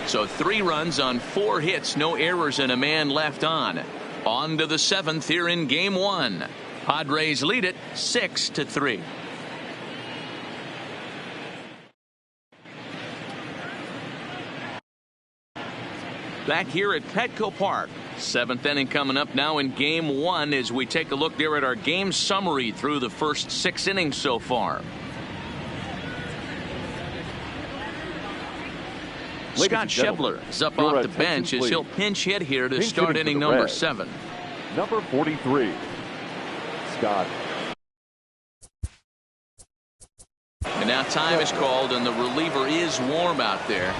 So 3 runs on 4 hits, no errors, and a man left on. On to the 7th here in game 1. Padres lead it 6-3. Back here at Petco Park. 7th inning coming up now in game 1 as we take a look there at our game summary through the first 6 innings so far. Scott Schebler is up off the bench as he'll pinch hit here to start inning number 7. Number 43, Scott. And now time is called, and the reliever is warm out there.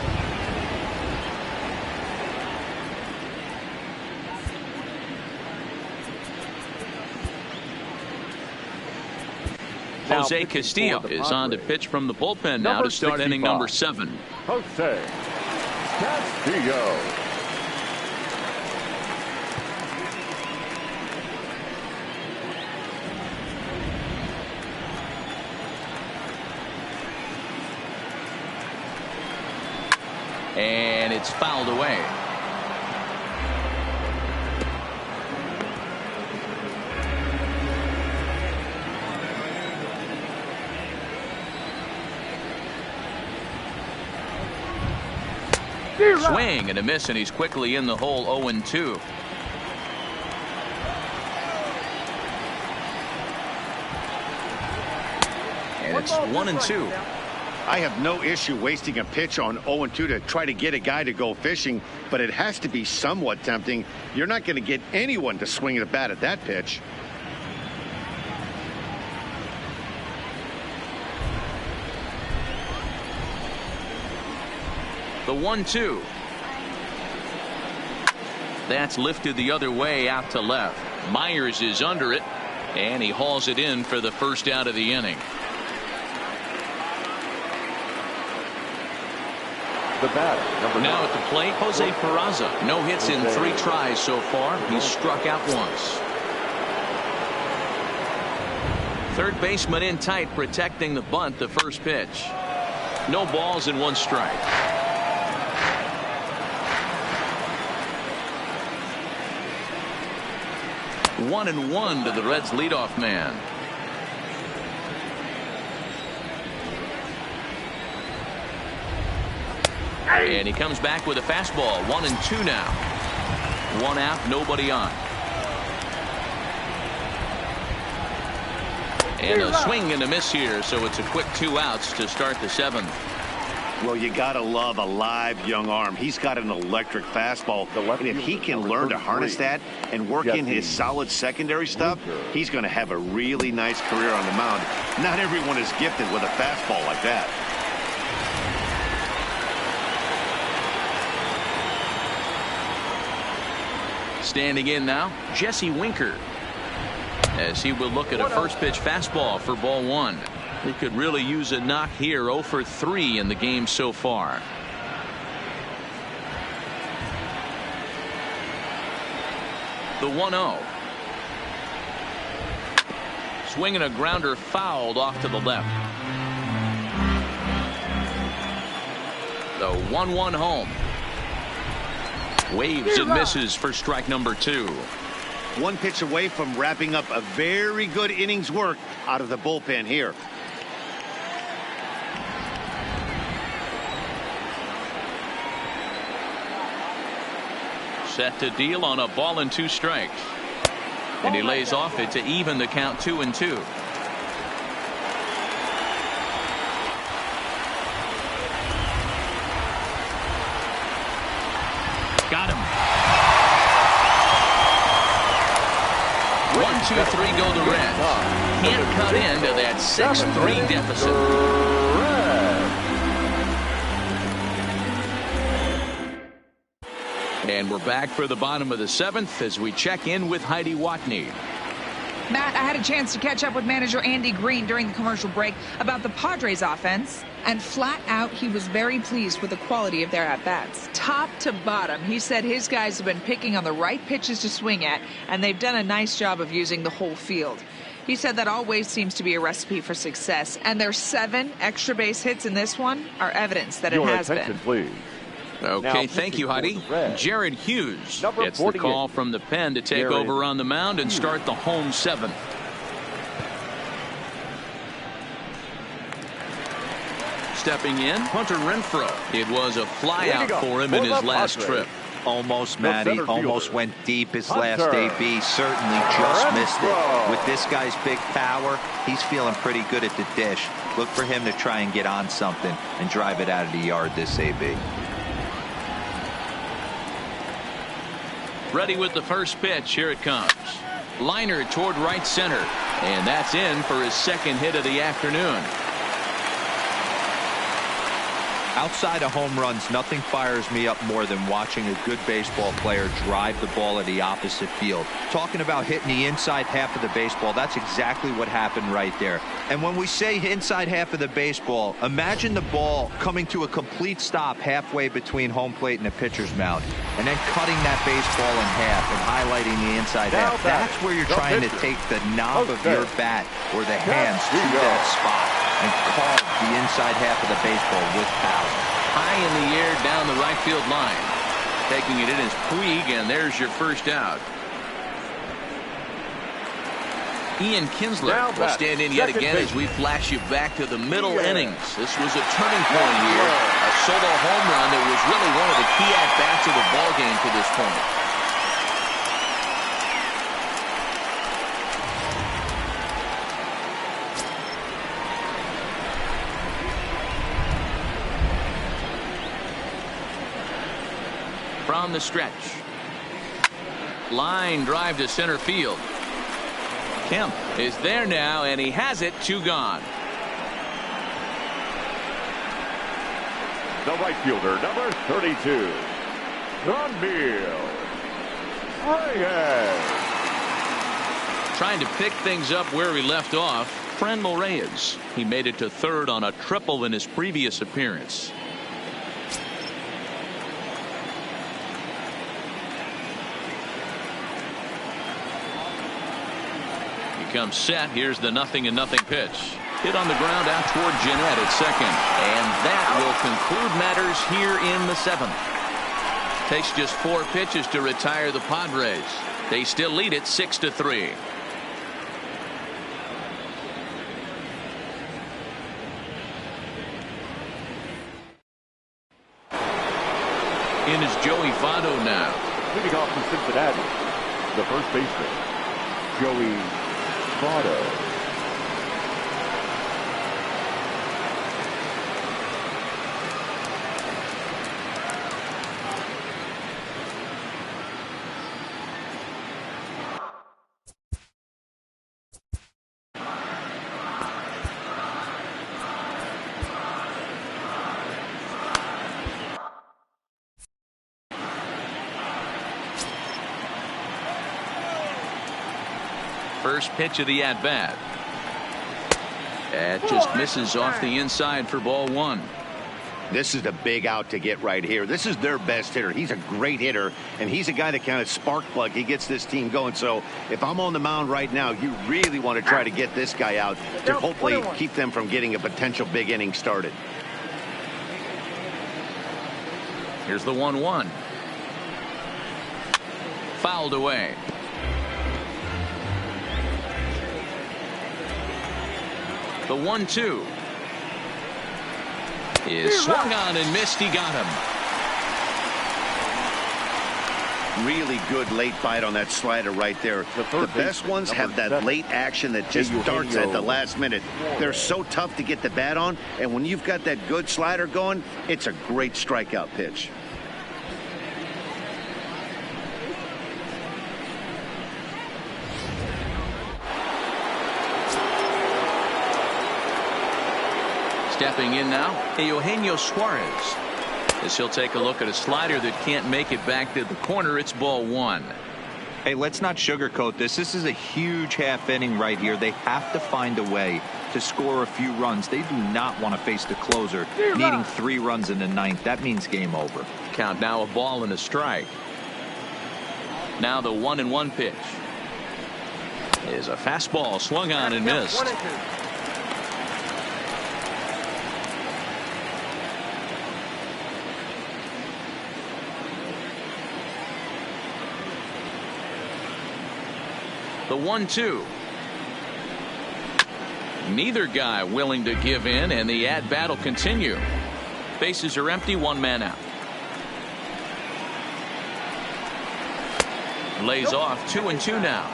Jose Castillo is on to pitch from the bullpen now to start inning number 7. Jose Castillo. And it's fouled away. Swing and a miss, and he's quickly in the hole. 0-2. And it's 1-2. I have no issue wasting a pitch on 0-2 to try to get a guy to go fishing, but it has to be somewhat tempting. You're not going to get anyone to swing at a bat at that pitch. The 1-2. That's lifted the other way out to left. Myers is under it, and he hauls it in for the first out of the inning. The batter, now at the plate, Jose Peraza. No hits in 3 tries so far. He's struck out once. Third baseman in tight, protecting the bunt. The first pitch. No balls and 1 strike. 1-1 to the Reds leadoff man. And he comes back with a fastball. 1-2 now. 1 out, nobody on. And a swing and a miss here, so it's a quick 2 outs to start the 7th. Well, you gotta love a live young arm. He's got an electric fastball, and if he can learn to harness that and work in his solid secondary stuff, he's going to have a really nice career on the mound. Not everyone is gifted with a fastball like that. Standing in now, Jesse Winker, as he will look at a first pitch fastball for ball 1. He could really use a knock here. 0 for 3 in the game so far. The 1-0. Swinging a grounder fouled off to the left. The 1-1 home. Waves and misses for strike number 2. 1 pitch away from wrapping up a very good innings work out of the bullpen here. Set to deal on a ball and 2 strikes. And he lays off it to even the count. 2-2. Got him. 1, 2, 3 go the Reds. Can't cut into that 6-3 deficit. And we're back for the bottom of the 7th as we check in with Heidi Watney. Matt, I had a chance to catch up with manager Andy Green during the commercial break about the Padres offense, and flat out he was very pleased with the quality of their at-bats. Top to bottom, he said his guys have been picking on the right pitches to swing at, and they've done a nice job of using the whole field. He said that always seems to be a recipe for success, and their 7 extra base hits in this one are evidence that it has been. Please. Okay, thank you, Heidi. Jared Hughes gets the call from the pen to take over on the mound and start the home 7th. Stepping in, Hunter Renfroe. It was a flyout for him in his last trip. Almost, Matty. Almost went deep his last AB. Certainly just missed it. With this guy's big power, he's feeling pretty good at the dish. Look for him to try and get on something and drive it out of the yard this AB. Ready with the first pitch. Here it comes. Liner toward right center. And that's in for his second hit of the afternoon. Outside of home runs, nothing fires me up more than watching a good baseball player drive the ball at the opposite field. Talking about hitting the inside half of the baseball, that's exactly what happened right there. And when we say inside half of the baseball, imagine the ball coming to a complete stop halfway between home plate and the pitcher's mound, and then cutting that baseball in half and highlighting the inside half. That's where you're trying to take the knob of your bat or the hands to that spot and carve the inside half of the baseball with power. High in the air down the right field line. Taking it in is Puig, and there's your first out. Ian Kinsler will stand in yet again as we flash you back to the middle innings. This was a turning point here. A solo home run that was really one of the key at-bats of the ballgame to this point. From the stretch. Line drive to center field. Kemp is there now, and he has it. 2 gone. The right fielder, number 32, Reyes. Trying to pick things up where he left off. Franmil Reyes. He made it to third on a triple in his previous appearance. Comes set. Here's the 0-0 pitch. Hit on the ground out toward Jeanette at second. And that will conclude matters here in the 7th. Takes just 4 pitches to retire the Padres. They still lead it 6-3. In is Joey Votto now. Leading off from Cincinnati, the first baseman, Joey Votto. First pitch of the at-bat. That just misses off the inside for ball 1. This is the big out to get right here. This is their best hitter. He's a great hitter, and he's a guy that kind of spark plug. He gets this team going. So if I'm on the mound right now, you really want to try to get this guy out to hopefully keep them from getting a potential big inning started. Here's the 1-1. Fouled away. The 1-2 is swung on and missed. He got him. Really good late bite on that slider right there. The best ones have that late action that just starts at the last minute. They're so tough to get the bat on, and when you've got that good slider going, it's a great strikeout pitch. Stepping in now, Eugenio Suarez. As he'll take a look at a slider that can't make it back to the corner. It's ball 1. Hey, let's not sugarcoat this. This is a huge half inning right here. They have to find a way to score a few runs. They do not want to face the closer needing 3 runs in the 9th. That means game over. Count now, a ball and a strike. Now the 1-1 pitch is a fastball swung on and missed. The 1-2. Neither guy willing to give in, and the at-bat will continue. Bases are empty, 1 man out. Lays off 2-2 now.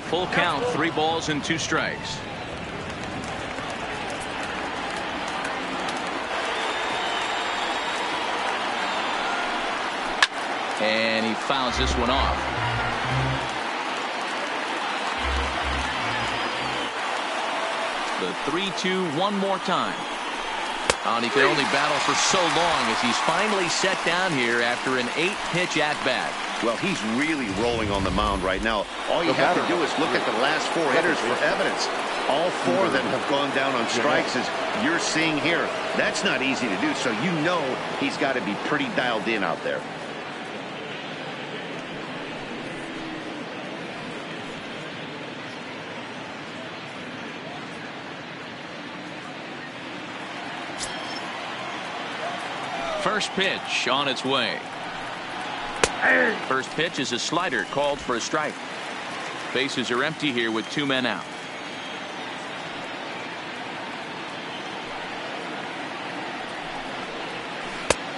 A full count, 3 balls and 2 strikes. And he fouls this one off. The 3-2 one more time. And he could only battle for so long as he's finally set down here after an 8-pitch at-bat. Well, he's really rolling on the mound right now. All you have to do is look at the last 4 hitters for evidence. All 4 of them have gone down on strikes, as you're seeing here. That's not easy to do, so you know he's got to be pretty dialed in out there. First pitch on its way. First pitch is a slider called for a strike. Bases are empty here with 2 men out.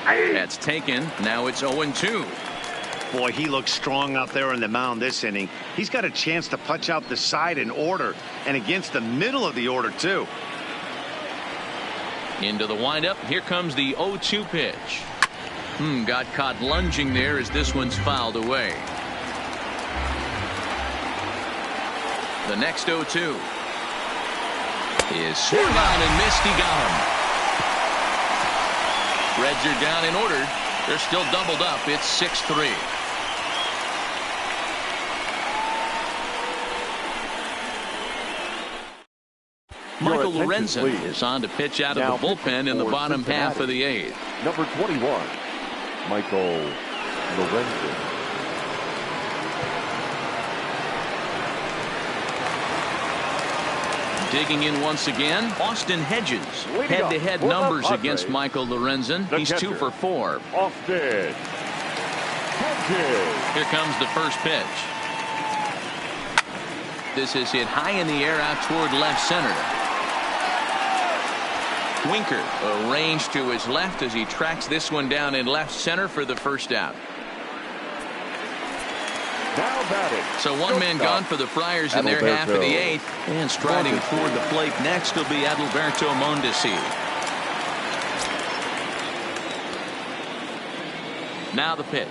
That's taken. Now it's 0-2. Boy, he looks strong out there on the mound this inning. He's got a chance to punch out the side in order, and against the middle of the order too. Into the windup. Here comes the 0-2 pitch. Got caught lunging there as this one's fouled away. The next 0-2 is swung on and missed. He got him. Reds are down in order. They're still doubled up. It's 6-3. Michael Lorenzen is on to pitch out of the bullpen in the bottom half of the 8th. Number 21, Michael Lorenzen. Digging in once again, Austin Hedges. Head-to-head numbers against Michael Lorenzen. He's 2 for 4. Austin Hedges. Here comes the first pitch. This is hit high in the air out toward left center. Winker arranged to his left as he tracks this one down in left center for the first out. Now batting. So 1 man gone for the Friars in their half of the 8th. And striding toward the plate next will be Adalberto Mondesi. Now the pitch.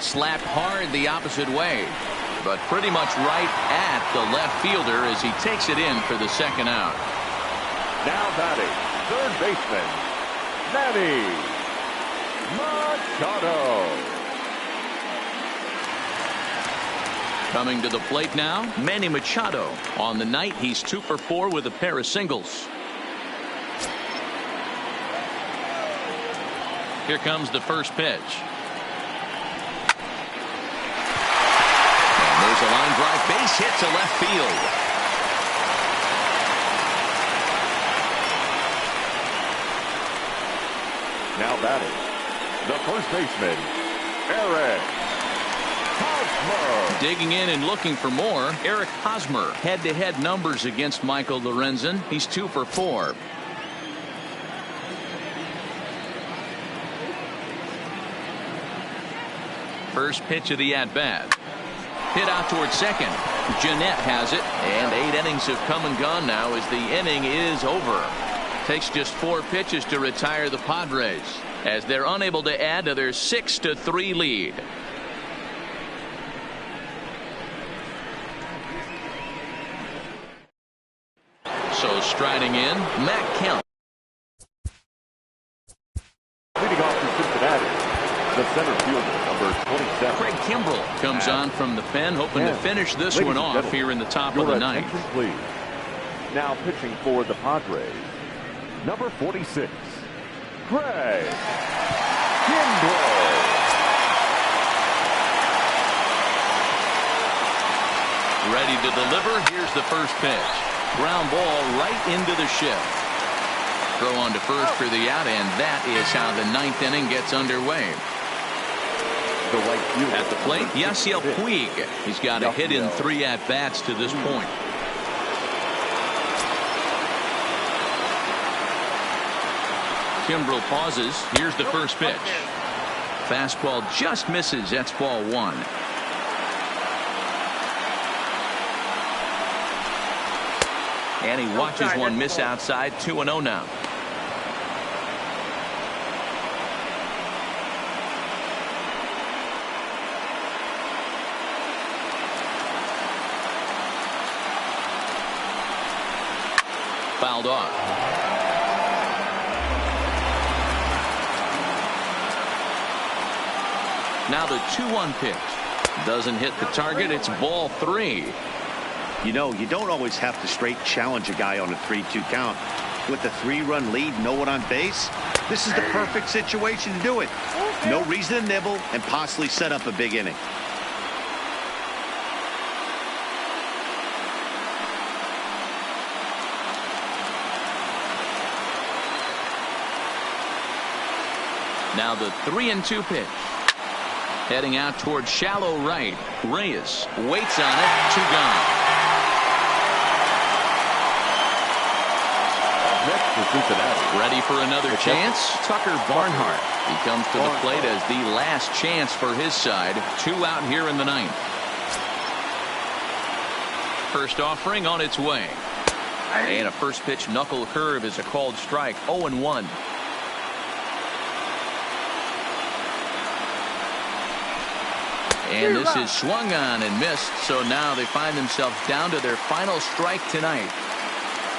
Slapped hard the opposite way, but pretty much right at the left fielder as he takes it in for the second out. Now batting, third baseman, Manny Machado. Coming to the plate now, Manny Machado. On the night, he's 2 for 4 with a pair of singles. Here comes the first pitch. And there's a line drive base hit to left field. Now batting, the first baseman, Eric Hosmer. Digging in and looking for more, Eric Hosmer. Head-to-head numbers against Michael Lorenzen. He's 2 for 4. First pitch of the at-bat. Hit out towards second. Jeanette has it, and 8 innings have come and gone now as the inning is over. Takes just 4 pitches to retire the Padres as they're unable to add to their 6-3 lead. So striding in, Matt Kemp. Leading off for Cincinnati, the center fielder, number 27. Craig Kimbrell comes on from the pen, hoping to finish this one off here in the top of the ninth. Please. Now pitching for the Padres, number 46, Craig Kimbrell. Ready to deliver. Here's the first pitch. Ground ball right into the shift. Throw on to first for the out, and that is how the 9th inning gets underway. The right fielder at the plate, Yasiel Puig. He's got a hit in 3 at-bats to this point. Kimbrell pauses. Here's the first pitch. Fastball just misses. That's ball 1. And he watches one miss outside. 2-0 now. Fouled off. Now the 2-1 pitch. Doesn't hit the target. It's ball 3. You know, you don't always have to straight challenge a guy on a 3-2 count. With a 3-run lead, no one on base, this is the perfect situation to do it. No reason to nibble and possibly set up a big inning. Now the 3-2 pitch. Heading out towards shallow right. Reyes waits on it. 2 gone. Ready for another chance. Tucker Barnhart. He comes to the plate as the last chance for his side. 2 out here in the 9th. First offering on its way. And a first pitch knuckle curve is a called strike. 0-1. And this is swung on and missed. So now they find themselves down to their final strike tonight.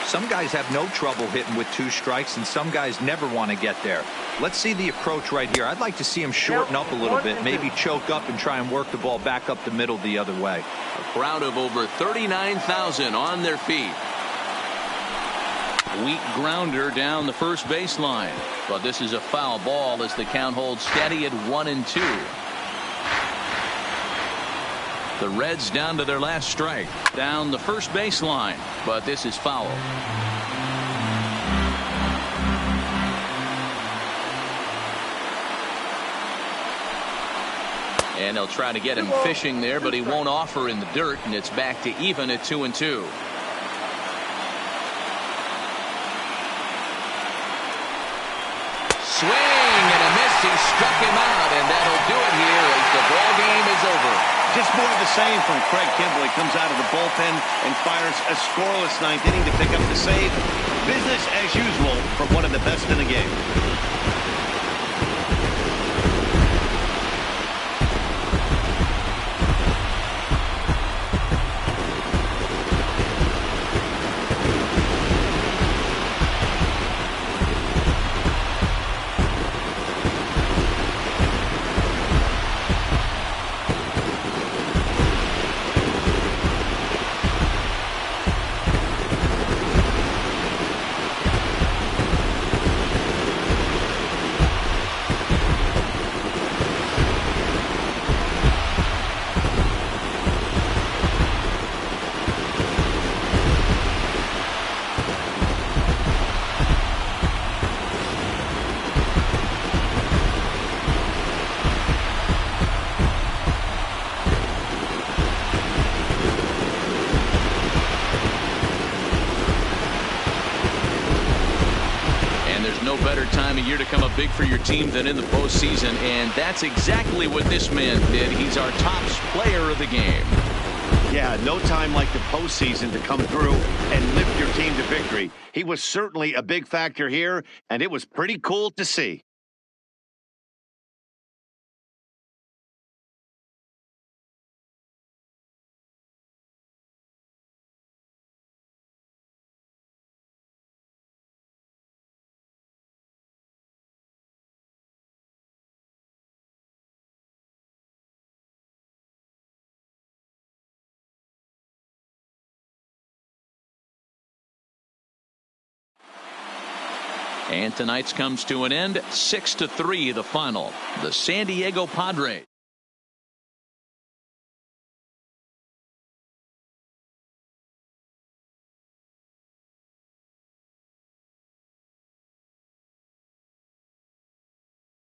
Some guys have no trouble hitting with 2 strikes, and some guys never want to get there. Let's see the approach right here. I'd like to see him shorten up a little bit, maybe choke up and try and work the ball back up the middle the other way. A crowd of over 39,000 on their feet. Weak grounder down the first baseline. But this is a foul ball as the count holds steady at 1-2. The Reds down to their last strike. Down the first baseline. But this is foul. And they'll try to get him fishing there, but he won't offer in the dirt, and it's back to even at 2-2. Swing and a miss. He struck him out, and that'll do it here as the ball game is over. Just more of the same from Craig Kimbrell. He comes out of the bullpen and fires a scoreless 9th inning to pick up the save. Business as usual from one of the best in the game. No better time of year to come up big for your team than in the postseason, and that's exactly what this man did. He's our top player of the game. Yeah, no time like the postseason to come through and lift your team to victory. He was certainly a big factor here, and it was pretty cool to see. And tonight's comes to an end. 6-3 the final. The San Diego Padres.